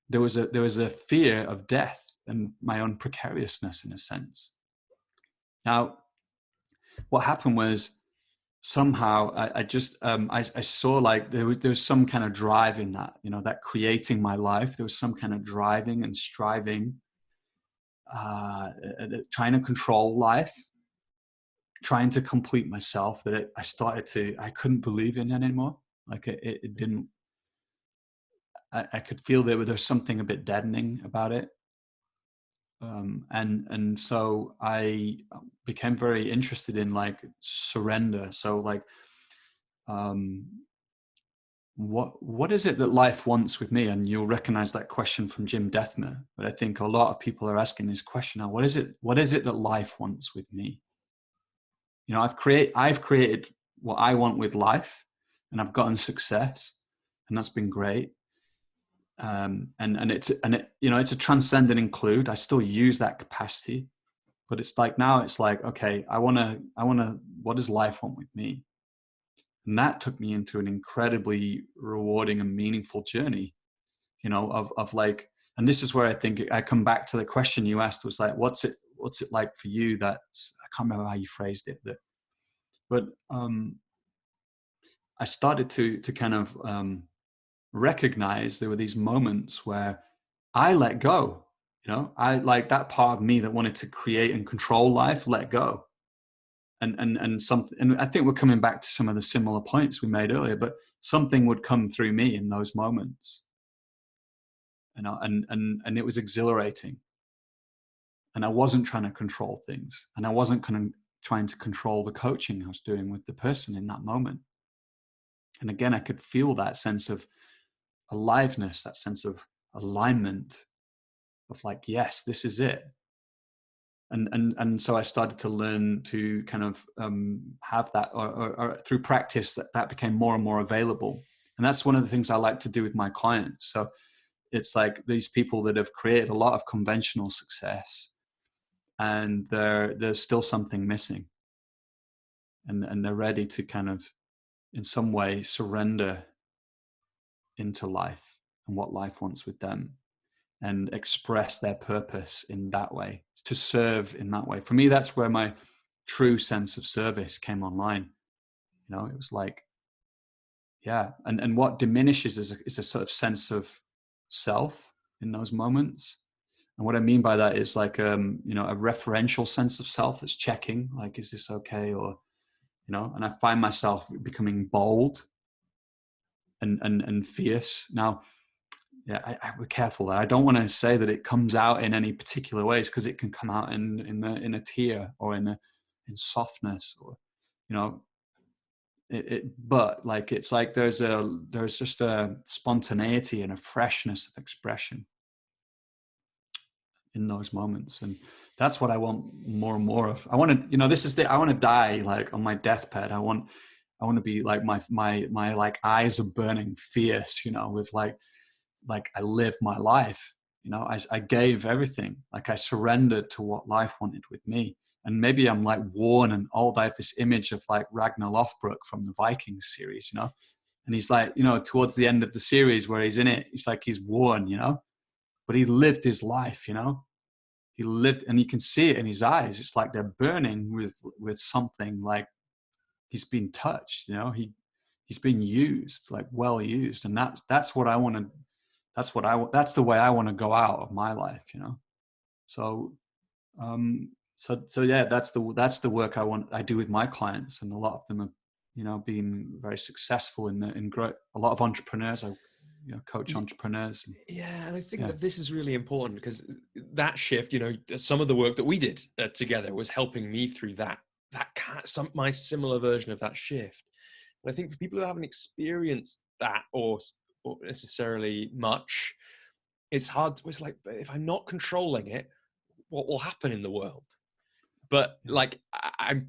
there was a fear of death and my own precariousness in a sense. Now, what happened was, somehow I just I saw like there was some kind of drive in that, that creating my life. There was some kind of driving and striving, trying to control life, trying to complete myself, that I couldn't believe in it anymore. Like it didn't. I could feel there was something a bit deadening about it. And so I became very interested in like surrender. So like, what is it that life wants with me? And you'll recognize that question from Jim Deathmer. But I think a lot of people are asking this question now: what is it that life wants with me? I've created what I want with life, and I've gotten success, and that's been great. And it's a transcend and include. I still use that capacity, but it's like now it's like, okay, I want to. What does life want with me? And that took me into an incredibly rewarding and meaningful journey, of like, and this is where I think I come back to the question you asked, was like, what's it like for you? I can't remember how you phrased it, but I started to kind of recognize there were these moments where I let go, I like that part of me that wanted to create and control life, let go. And I think we're coming back to some of the similar points we made earlier, but something would come through me in those moments, and it was exhilarating. And I wasn't trying to control things, and I wasn't trying to control the coaching I was doing with the person in that moment. And again, I could feel that sense of aliveness, that sense of alignment, of like, yes, this is it. And so I started to learn to kind of have that, or through practice, that became more and more available. And that's one of the things I like to do with my clients. So it's like these people that have created a lot of conventional success, and there's still something missing, and they're ready to kind of, in some way, surrender into life and what life wants with them, and express their purpose in that way, to serve in that way. For me, that's where my true sense of service came online. It was like, yeah. And what diminishes is a sort of sense of self in those moments. And what I mean by that is like, a referential sense of self that's checking, like, is this okay? Or, and I find myself becoming bold and fierce. Now, yeah, we're careful there. I don't want to say that it comes out in any particular ways, because it can come out in a tear, or in softness, or, but like, it's like there's just a spontaneity and a freshness of expression in those moments. And that's what I want more and more of. I want to, I want to die like on my deathbed. I want to be like, my like eyes are burning fierce, with like I lived my life, I gave everything. Like I surrendered to what life wanted with me. And maybe I'm like worn and old. I have this image of like Ragnar Lothbrok from the Vikings series, And he's like, you know, towards the end of the series where he's in it, it's like he's won, you know, but he lived his life, you know. He lived, and you can see it in his eyes. It's like they're burning with something, like he's been touched, you know. He's been used, like well used, and that's what I want to. That's the way I want to go out of my life, you know. So, so yeah, that's the work I do with my clients, and a lot of them have, you know, been very successful in growth. A lot of entrepreneurs, I, you know, coach entrepreneurs. And, yeah, and I think yeah. that this is really important, because that shift, you know, some of the work that we did together was helping me through my similar version of that shift. And I think for people who haven't experienced that or necessarily much, it's hard. It's like, if I'm not controlling it, what will happen in the world? But like, I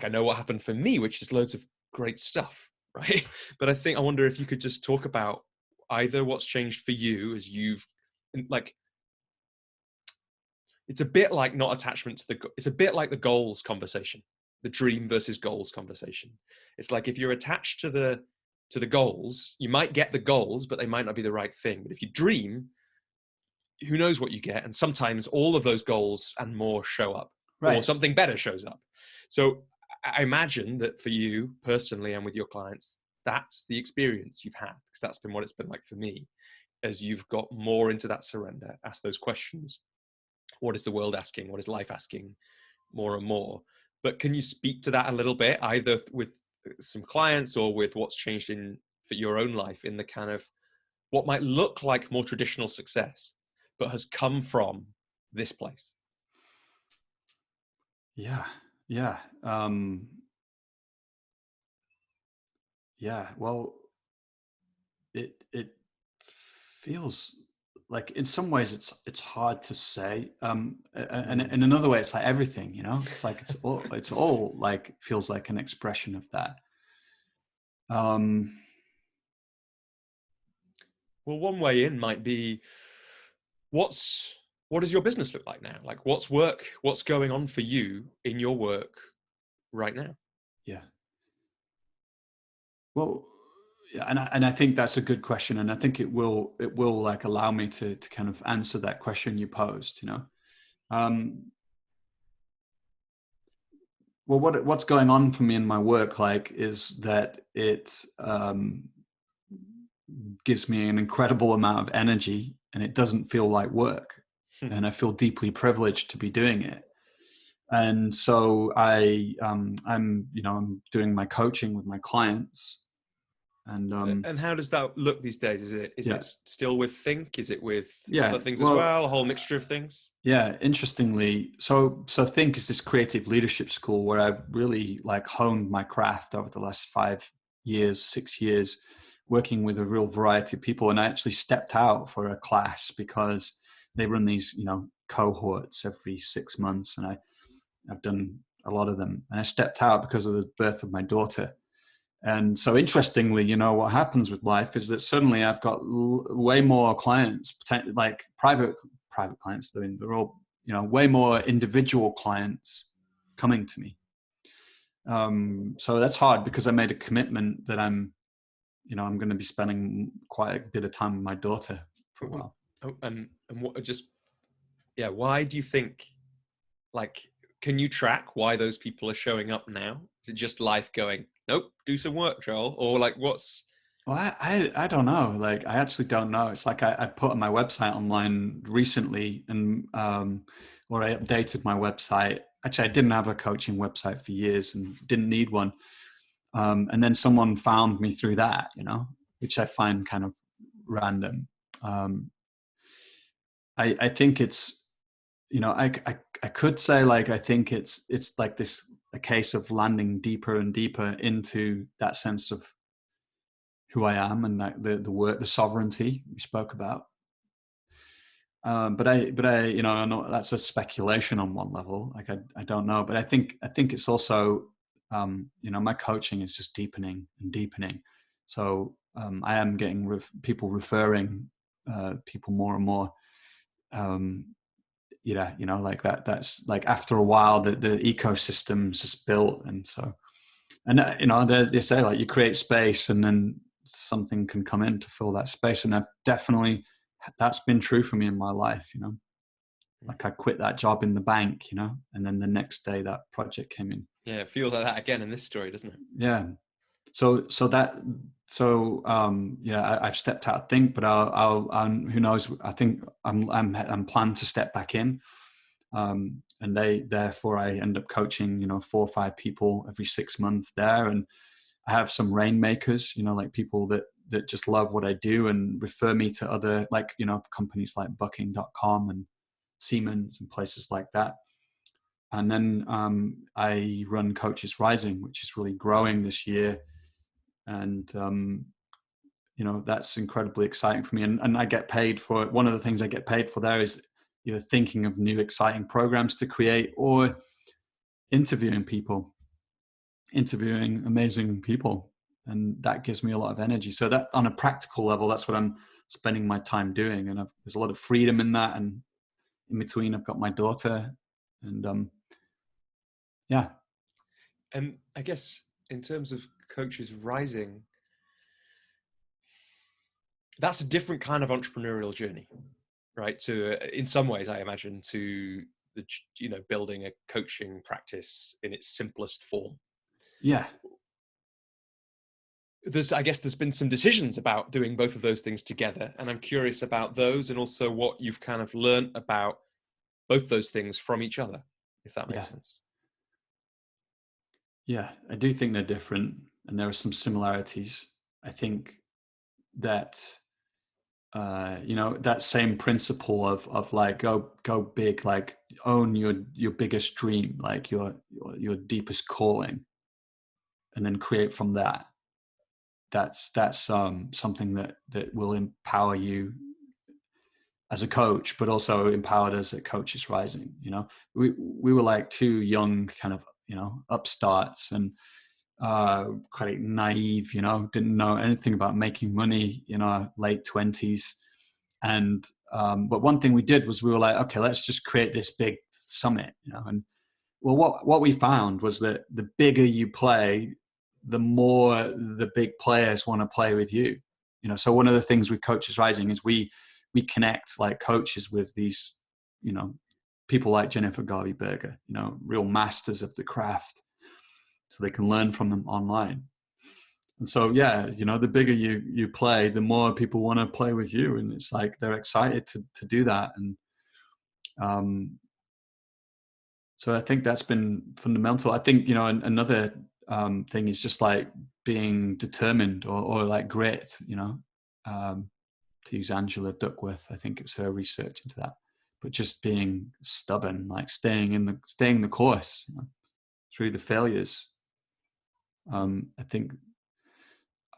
know what happened for me, which is loads of great stuff, right? But I wonder if you could just talk about either what's changed for you as you've, like, it's a bit like not attachment to it's a bit like the goals conversation, the dream versus goals conversation. It's like, if you're attached to the goals, you might get the goals, but they might not be the right thing. But if you dream, who knows what you get? And sometimes all of those goals and more show up, Right. or something better shows up. So I imagine that for you personally and with your clients, that's the experience you've had, because that's been what it's been like for me, as you've got more into that surrender, ask those questions. What is the world asking? What is life asking? More and more. But can you speak to that a little bit, either with some clients or with what's changed for your own life, in the kind of what might look like more traditional success, but has come from this place? Yeah. Yeah. Yeah. Well, it feels like, in some ways it's hard to say, and in another way it's like everything, you know. It's like it's all like feels like an expression of that. Well, one way in might be, what does your business look like now? Like, what's going on for you in your work right now? Yeah. Well, yeah, and I think that's a good question, and I think it will like allow me to kind of answer that question you posed, you know. Well, what's going on for me in my work, like, is that it gives me an incredible amount of energy, and it doesn't feel like work, and I feel deeply privileged to be doing it. And so I'm doing my coaching with my clients, and And how does that look these days? Is yeah, it still with Think? Is it with yeah. other things as Well, well? A whole mixture of things? yeah. Interestingly, so Think is this creative leadership school where I really like honed my craft over the last 5 years, 6 years, working with a real variety of people. And I actually stepped out for a class because they run these, you know, cohorts every 6 months, and I've done a lot of them. And I stepped out because of the birth of my daughter. And so, interestingly, you know, what happens with life is that suddenly I've got way more clients, like private clients. They're all, you know, way more individual clients coming to me. So that's hard, because I made a commitment that I'm going to be spending quite a bit of time with my daughter for a while. Oh, and what, just, yeah, why do you think, like, can you track why those people are showing up now? Is it just life going, nope, do some work, Joel? Or like, what's... Well, I don't know. Like, I actually don't know. It's like I put my website online recently, and or I updated my website. Actually, I didn't have a coaching website for years and didn't need one. And then someone found me through that, you know, which I find kind of random. I think it's, you know, I could say, like, I think it's like a case of landing deeper and deeper into that sense of who I am, and that the work, the sovereignty we spoke about. But I, you know, I know that's a speculation on one level. Like, I don't know, but I think it's also, you know, my coaching is just deepening and deepening. So I am getting people referring people more and more. Yeah, you know, like that's like, after a while the ecosystem's just built. And so, and you know, they say, like, you create space, and then something can come in to fill that space. And that's been true for me in my life, like I quit that job in the bank, and then the next day that project came in. Yeah, it feels like that again in this story, doesn't it? Yeah. I've stepped out, I think, but I'll who knows? I think I'm planned to step back in, and therefore I end up coaching, 4 or 5 people every 6 months there, and I have some rainmakers, like people that just love what I do and refer me to other, like, companies like Booking.com and Siemens and places like that. And then I run Coaches Rising, which is really growing this year. And, that's incredibly exciting for me. And I get paid for it. One of the things I get paid for there is either thinking of new exciting programs to create or interviewing amazing people. And that gives me a lot of energy. So that on a practical level, that's what I'm spending my time doing. And there's a lot of freedom in that. And in between, I've got my daughter, and yeah. And I guess in terms of Coaches Rising, that's a different kind of entrepreneurial journey, right? In some ways, I imagine, to building a coaching practice in its simplest form. Yeah. I guess there's been some decisions about doing both of those things together, and I'm curious about those, and also what you've kind of learned about both those things from each other, if that makes sense. Yeah, I do think they're different, and there are some similarities. I think that that same principle of like go big, like own your biggest dream, like your deepest calling, and then create from that. That's something that will empower you as a coach, but also empowered us at Coaches Rising. We were like 2 young kind of upstarts and quite naive, didn't know anything about making money in our late 20s. And but one thing we did was we were like, okay, let's just create this big summit, and well, what we found was that the bigger you play, the more the big players want to play with you. So one of the things with Coaches Rising is we connect like coaches with these, people like Jennifer Garvey-Berger, real masters of the craft, so they can learn from them online. And so, the bigger you play, the more people want to play with you. And it's like, they're excited to do that. And so I think that's been fundamental. I think, another thing is just like being determined or like grit, to use Angela Duckworth. I think it was her research into that, but just being stubborn, like staying the course, through the failures. I think,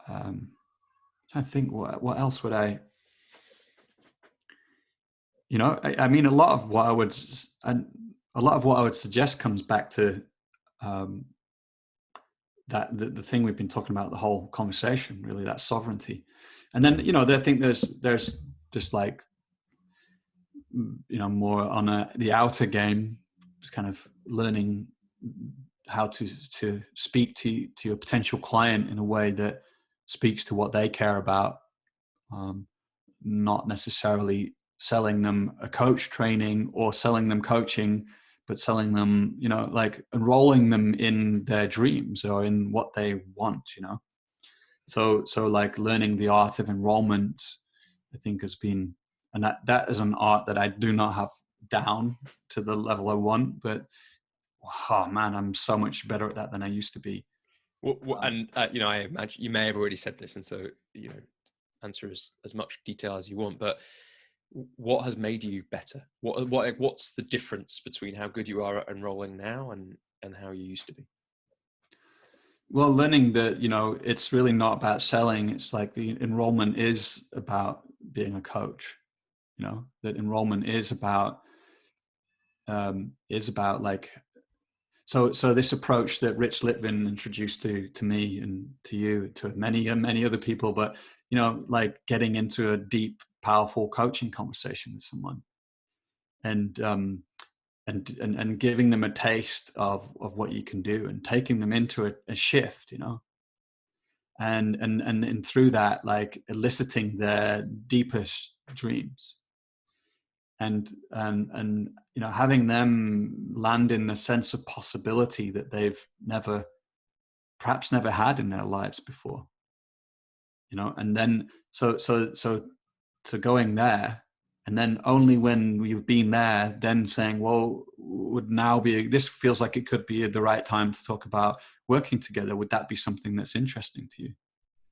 I think what else would I, I mean, a lot of what I would suggest comes back to that the thing we've been talking about the whole conversation, really, that sovereignty. And then, I think there's just like, more on the outer game, just kind of learning how to speak to your potential client in a way that speaks to what they care about, not necessarily selling them a coach training or selling them coaching, but selling them, like enrolling them in their dreams or in what they want, so like learning the art of enrollment, I think has been, and that is an art that I do not have down to the level I want, but oh man, I'm so much better at that than I used to be. And I imagine you may have already said this, and so answer as much detail as you want. But what has made you better? What's the difference between how good you are at enrolling now and how you used to be? Well, learning that it's really not about selling. It's like the enrollment is about being a coach. That enrollment is about like. So this approach that Rich Litvin introduced to me and to you, to many other people, but like getting into a deep, powerful coaching conversation with someone, and giving them a taste of what you can do, and taking them into a shift, and through that, like eliciting their deepest dreams, and having them land in a sense of possibility that they've perhaps never had in their lives before, and then so to going there, and then only when you've been there, then saying, well, this feels like it could be the right time to talk about working together. Would that be something that's interesting to you?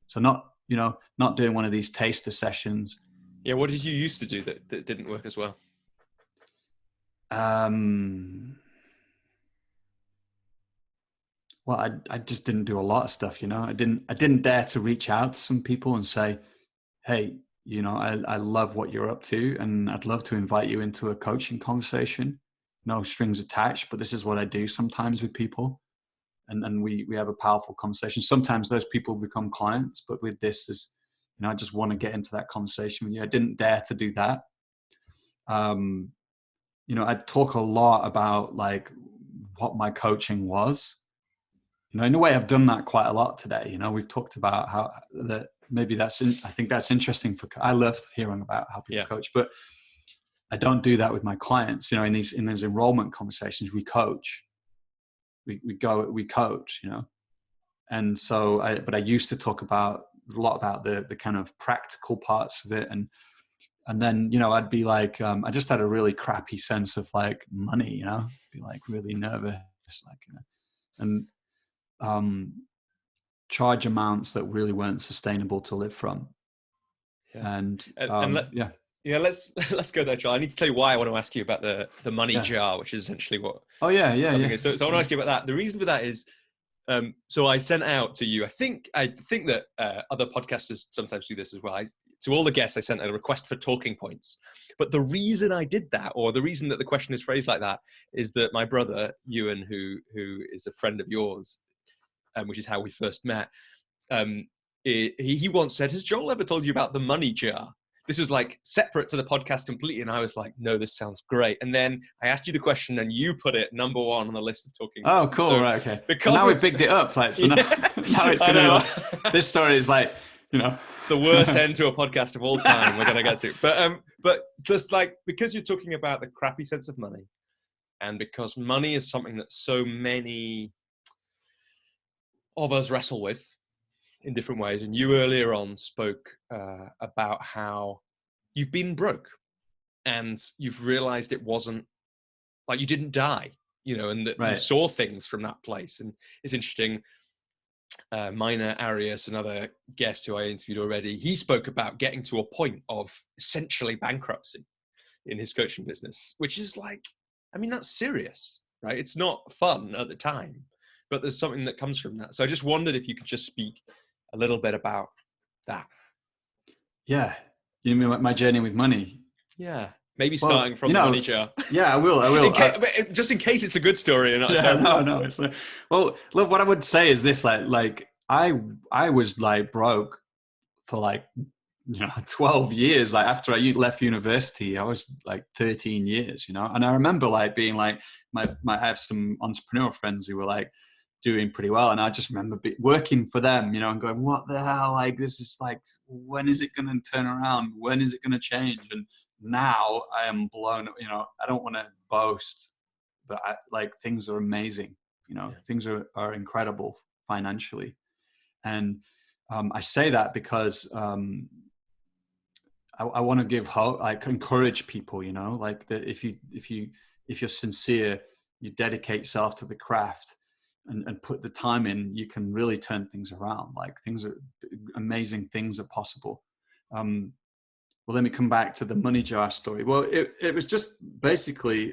So not doing one of these taster sessions. Yeah. What did you used to do that didn't work as well? Well, I just didn't do a lot of stuff, I didn't dare to reach out to some people and say, hey, I love what you're up to, and I'd love to invite you into a coaching conversation. No strings attached, but this is what I do sometimes with people. And we have a powerful conversation. Sometimes those people become clients, but with this is, I just want to get into that conversation with you. I didn't dare to do that. I talk a lot about like what my coaching was. In a way, I've done that quite a lot today. We've talked about how that maybe I think that's interesting I love hearing about how people coach, but I don't do that with my clients. In these enrollment conversations, we coach. We coach, and so I used to talk a lot about the kind of practical parts of it, and then I'd be like, I just had a really crappy sense of like money, be like really nervous, like, and charge amounts that really weren't sustainable to live from. Let's go there, Charles. I need to tell you why I want to ask you about the money jar, which is essentially what. Oh yeah. Is. So I want to ask you about that. The reason for that is, so I sent out to you. I think that other podcasters sometimes do this as well. To all the guests, I sent a request for talking points. But the reason I did that, or the reason that the question is phrased like that, is that my brother Ewan, who is a friend of yours, which is how we first met. He once said, "Has Joel ever told you about the money jar?" This was like separate to the podcast completely. And I was like, no, this sounds great. And then I asked you the question and you put it number one on the list of talking. Oh, cool. So, right. Okay. Because now we picked it up. Like, so now it's going to be like, this story is like, the worst end to a podcast of all time we're going to get to. But just like, because you're talking about the crappy sense of money, and because money is something that so many of us wrestle with in different ways. And you earlier on spoke about how you've been broke and you've realized it wasn't like you didn't die, and that you saw things from that place. And it's interesting. Mina Arias, another guest who I interviewed already, he spoke about getting to a point of essentially bankruptcy in his coaching business, which is like, I mean, that's serious, right? It's not fun at the time, but there's something that comes from that. So I just wondered if you could just speak a little bit about that. Yeah. You mean my journey with money? Yeah. Maybe starting from the money jar. Yeah, I will. Just in case it's a good story. And no. It's well, look, what I would say is this, like I was like broke for like, 12 years. Like after I left university, I was like 13 years, and I remember like being like, I have some entrepreneurial friends who were like, doing pretty well, and I just remember working for them, and going, what the hell, like this is like, when is it going to turn around, when is it going to change? And now I am blown, I don't want to boast, but like things are amazing, things are incredible financially. And I say that because I want to give hope, like encourage people, like that if you're sincere, you dedicate yourself to the craft, and put the time in, you can really turn things around. Like amazing things are possible. Well, let me come back to the money jar story. Well, it was just basically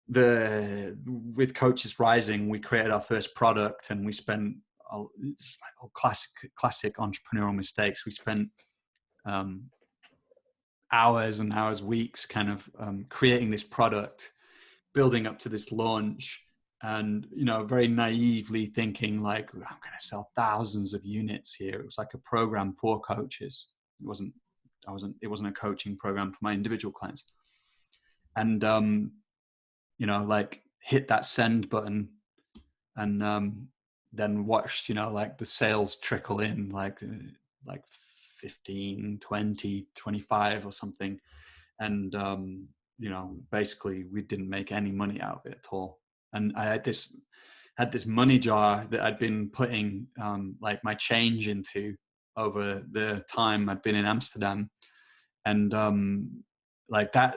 with Coaches Rising, we created our first product, and we spent it's like classic entrepreneurial mistakes. We spent hours and hours, weeks, kind of creating this product, building up to this launch. And, very naively thinking like, I'm going to sell thousands of units here. It was like a program for coaches. It wasn't a coaching program for my individual clients. And, like hit that send button and then watched, like the sales trickle in, like 15, 20, 25 or something. And, basically we didn't make any money out of it at all. And I had this money jar that I'd been putting like my change into over the time I'd been in Amsterdam. And like that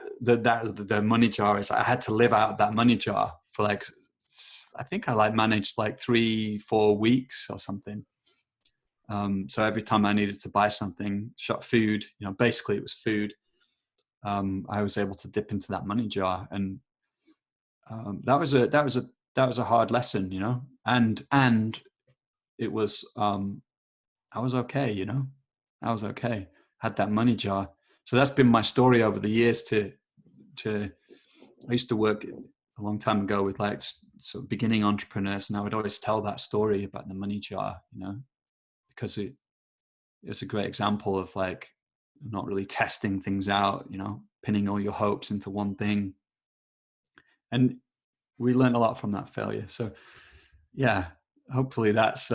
was the money jar. Is I had to live out of that money jar for like, I think I like managed like 3-4 weeks or something. So every time I needed to buy something, shop food, basically it was food. I was able to dip into that money jar, and that was a hard lesson, and it was I was okay, I was okay. Had that money jar. So that's been my story over the years. I used to work a long time ago with like sort of beginning entrepreneurs, and I would always tell that story about the money jar, because it's a great example of like not really testing things out, pinning all your hopes into one thing. And we learned a lot from that failure. So yeah, hopefully that's,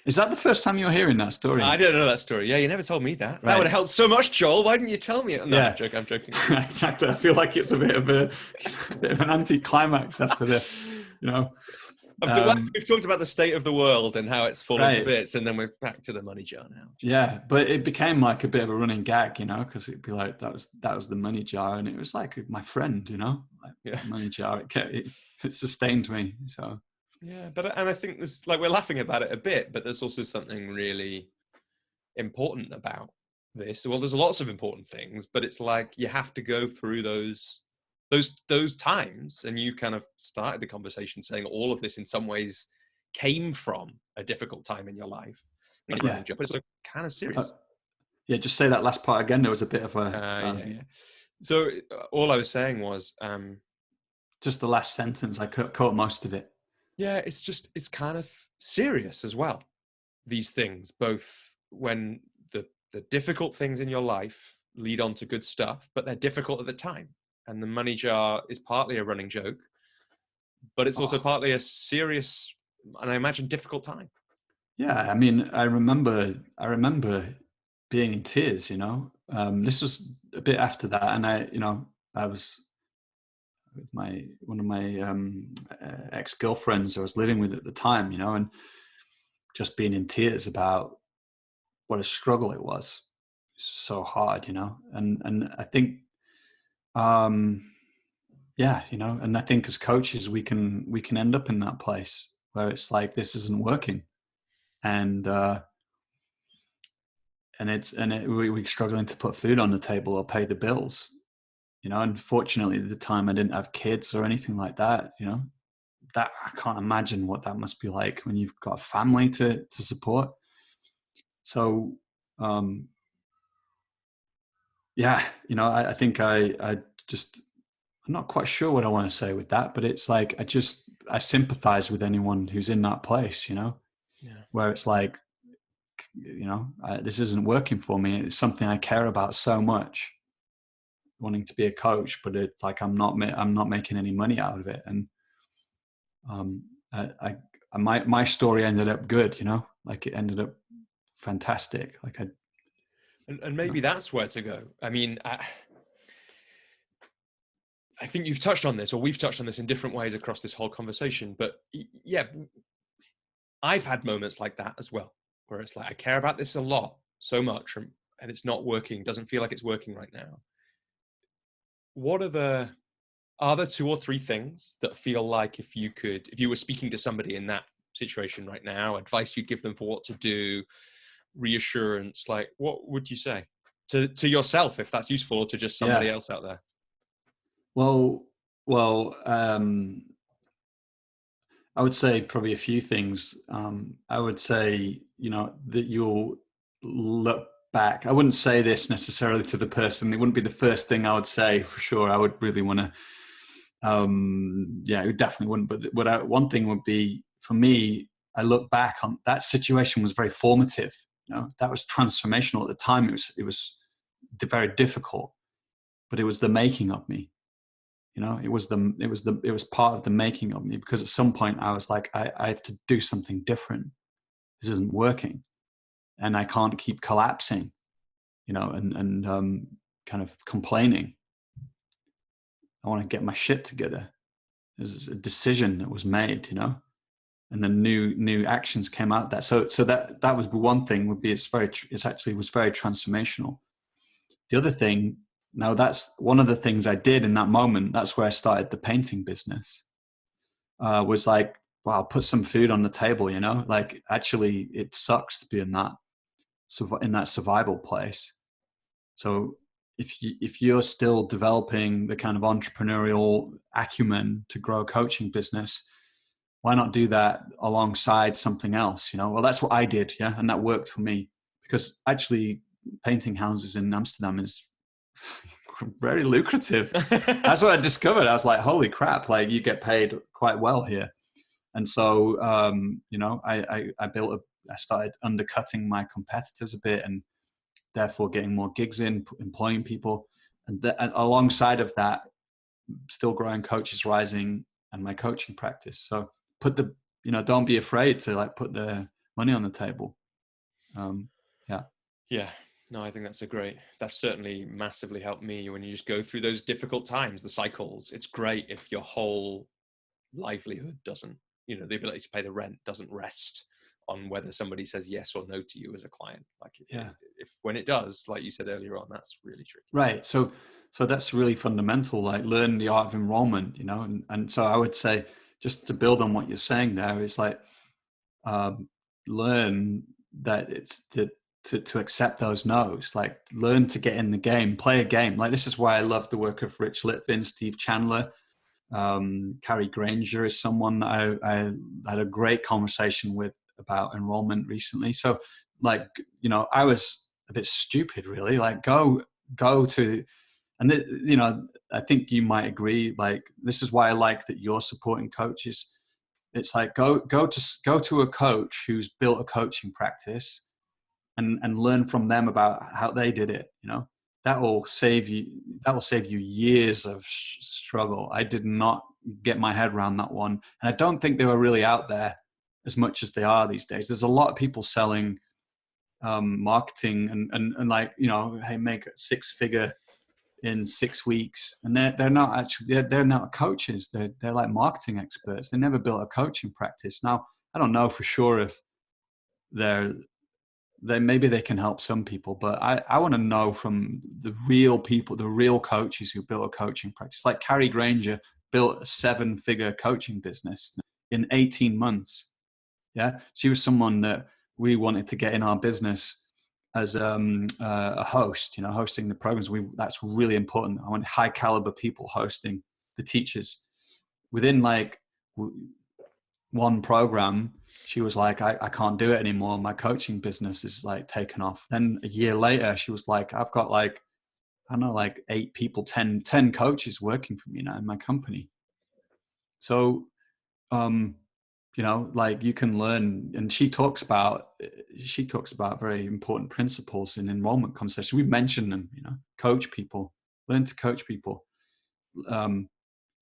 is that the first time you're hearing that story? I didn't know that story. Yeah, you never told me that. Right. That would have helped so much, Joel. Why didn't you tell me? No, Yeah. I'm joking. Exactly. I feel like it's a bit of an anti-climax after we've talked about the state of the world and how it's fallen to bits, and then we're back to the money jar now. Yeah, but it became like a bit of a running gag, because it'd be like that was the money jar, and it was like my friend, like money jar. It sustained me. So yeah, and I think there's like, we're laughing about it a bit, but there's also something really important about this. Well, there's lots of important things, but it's like you have to go through those times, and you kind of started the conversation saying all of this in some ways came from a difficult time in your life. But it's kind of serious. Just say that last part again. There was a bit of a So all I was saying was just the last sentence. I caught most of it. Yeah, it's kind of serious as well. These things, both when the difficult things in your life lead on to good stuff, but they're difficult at the time. And the money jar is partly a running joke, but it's also partly a serious, and I imagine, difficult time. Yeah, I mean, I remember being in tears. This was a bit after that, and I was with one of my ex-girlfriends I was living with at the time, and just being in tears about what a struggle it was. So hard, and I think, and I think as coaches we can end up in that place where it's like, this isn't working, and we're struggling to put food on the table or pay the bills. Unfortunately at the time I didn't have kids or anything like that, that I can't imagine what that must be like when you've got a family to support. So, I think I'm not quite sure what I want to say with that, but it's like, I sympathize with anyone who's in that place, where it's like, this isn't working for me. It's something I care about so much, wanting to be a coach, but it's like I'm not making any money out of it. And my story ended up good, like it ended up fantastic. Like and maybe that's where to go. I mean, I think you've touched on this, or we've touched on this in different ways across this whole conversation. But yeah, I've had moments like that as well, where it's like, I care about this a lot, so much, and it's not working, doesn't feel like it's working right now. Are there 2 or 3 things that feel like, if you were speaking to somebody in that situation right now, advice you'd give them for what to do, reassurance, like what would you say to yourself, if that's useful, or to just somebody else out there? Well, I would say probably a few things. I would say, that you'll look back. I wouldn't say this necessarily to the person. It wouldn't be the first thing I would say, for sure. I would really want to, it definitely wouldn't. But one thing would be, for me, I look back on that situation was very formative. That was transformational at the time. It was very difficult, but it was the making of me. You know, it was part of the making of me, because at some point I was like, I have to do something different. This isn't working, and I can't keep collapsing, you know, and kind of complaining. I want to get my shit together. There's a decision that was made, you know, and then new actions came out of that. So that was one thing, would be it's actually was very transformational. The other thing, now that's one of the things I did in that moment. That's where I started the painting business. Was like, wow, put some food on the table, you know, like actually it sucks to be in that survival place. So if you're still developing the kind of entrepreneurial acumen to grow a coaching business, why not do that alongside something else? You know, well, that's what I did. Yeah. And that worked for me, because actually painting houses in Amsterdam is very lucrative. That's what I discovered. I was like, holy crap, like you get paid quite well here. And so, you know, I started undercutting my competitors a bit, and therefore getting more gigs in, employing people. And alongside of that, still growing Coaches Rising and my coaching practice. So don't be afraid to like put the money on the table. Yeah. Yeah. No, I think that's certainly massively helped me when you just go through those difficult times, the cycles. It's great if your whole livelihood doesn't, the ability to pay the rent doesn't rest on whether somebody says yes or no to you as a client. Like if when it does, like you said earlier on, that's really tricky. Right. So that's really fundamental, like learn the art of enrollment, you know? And so I would say, just to build on what you're saying there, is like, learn that it's to accept those no's, like learn to get in the game, play a game. Like this is why I love the work of Rich Litvin, Steve Chandler. Carrie Granger is someone that I had a great conversation with about enrollment recently. So like, I was a bit stupid really, like go to, and I think you might agree, like this is why I like that you're supporting coaches. It's like go to a coach who's built a coaching practice and learn from them about how they did it. That will save you years of struggle. I did not get my head around that one, and I don't think they were really out there as much as they are these days. There's a lot of people selling marketing and like, hey, make a 6-figure in 6 weeks, and they're not actually they're not coaches. They're like marketing experts. They never built a coaching practice. Now I don't know for sure if maybe they can help some people, but I want to know from the real people, the real coaches who built a coaching practice. Like Carrie Granger built a 7-figure coaching business in 18 months. Yeah, she was someone that we wanted to get in our business as a host, hosting the programs. That's really important. I want high caliber people hosting the teachers. Within like one program, she was like, I can't do it anymore. My coaching business is like taken off. Then a year later, she was like, I've got like, I don't know, like 8 people, 10 coaches working for me now in my company. So, like you can learn, and she talks about very important principles in enrollment conversation. We mentioned them, coach people, learn to coach people,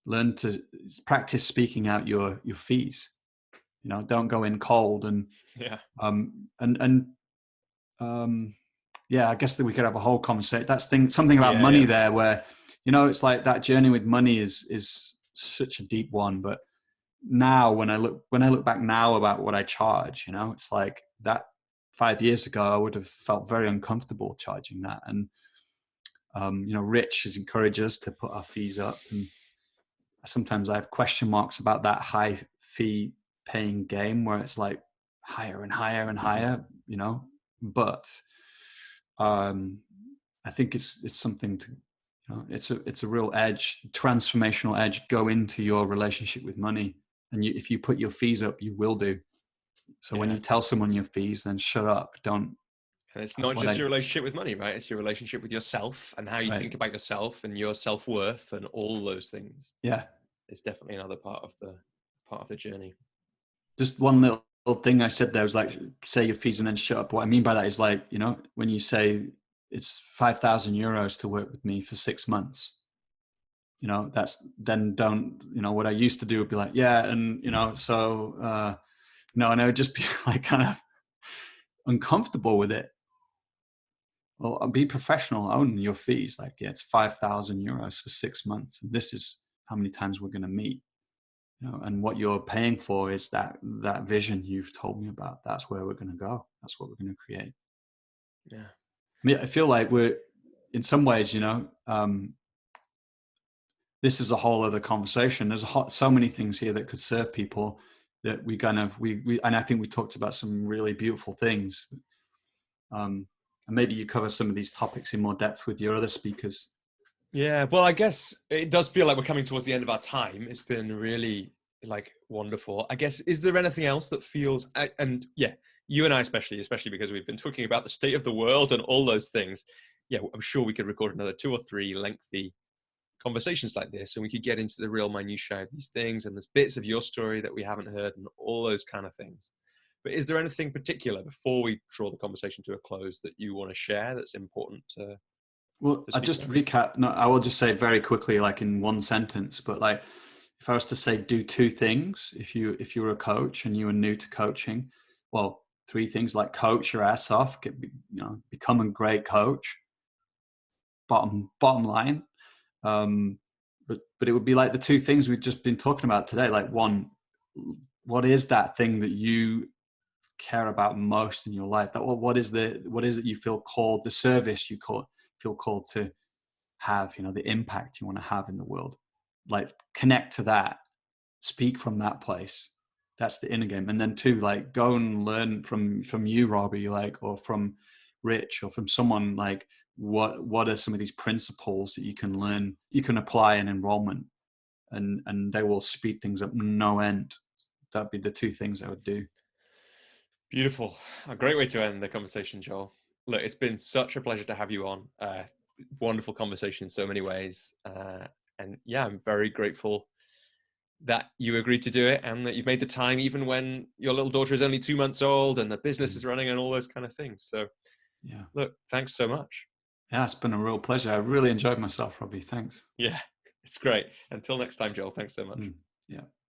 learn to practice speaking out your fees. Don't go in cold and I guess that we could have a whole conversation. That's something about money there where, it's like that journey with money is such a deep one. But now when I look back now about what I charge, it's like that 5 years ago, I would have felt very uncomfortable charging that. And, Rich has encouraged us to put our fees up. And sometimes I have question marks about that high fee paying game where it's like higher and higher and higher, but I think it's something to, it's a real edge, transformational edge. Go into your relationship with money, and if you put your fees up, you will do. So when you tell someone your fees, then shut up. Don't. And it's not just your relationship with money, right? It's your relationship with yourself and how you think about yourself and your self-worth and all those things. Yeah. It's definitely another part of the journey. Just one little thing I said there was like, say your fees and then shut up. What I mean by that is like, when you say it's 5,000 euros to work with me for 6 months, that's then don't, what I used to do would be like, yeah. And, so, and I would just be like kind of uncomfortable with it. Well, be professional, own your fees. Like, yeah, it's 5,000 euros for 6 months. And this is how many times we're going to meet, and what you're paying for is that vision you've told me about. That's where we're going to go. That's what we're going to create. Yeah. I mean, I feel like we're, in some ways, this is a whole other conversation. There's so many things here that could serve people that we and I think we talked about some really beautiful things. And maybe you cover some of these topics in more depth with your other speakers. Yeah, well, I guess it does feel like we're coming towards the end of our time. It's been really like wonderful. I guess, is there anything else that feels, and yeah, you and I especially because we've been talking about the state of the world and all those things. Yeah, I'm sure we could record another 2 or 3 lengthy conversations like this, and we could get into the real minutiae of these things, and there's bits of your story that we haven't heard and all those kind of things. But is there anything particular before we draw the conversation to a close that you want to share that's important to Well, I speak just about? recap. No, I will just say very quickly, like in one sentence, but like if I was to say do 2 things, if you were a coach and you were new to coaching, well, 3 things: like coach your ass off, become a great coach. Bottom line. But it would be like the 2 things we've just been talking about today. Like, one, what is that thing that you care about most in your life? That what is it you feel called, the service you feel called to have, the impact you want to have in the world? Like, connect to that, speak from that place. That's the inner game. And then 2, like, go and learn from you, Robbie, like, or from Rich, or from someone, like, what are some of these principles that you can learn, you can apply in enrollment, and they will speed things up no end. That'd be the 2 things I would do. Beautiful. A great way to end the conversation, Joel. Look, it's been such a pleasure to have you on. Wonderful conversation in so many ways. And yeah, I'm very grateful that you agreed to do it and that you've made the time, even when your little daughter is only 2 months old and the business is running and all those kind of things. So Yeah. look, thanks so much. Yeah, it's been a real pleasure. I really enjoyed myself, Robbie. Thanks. Yeah, it's great. Until next time, Joel, thanks so much. Yeah.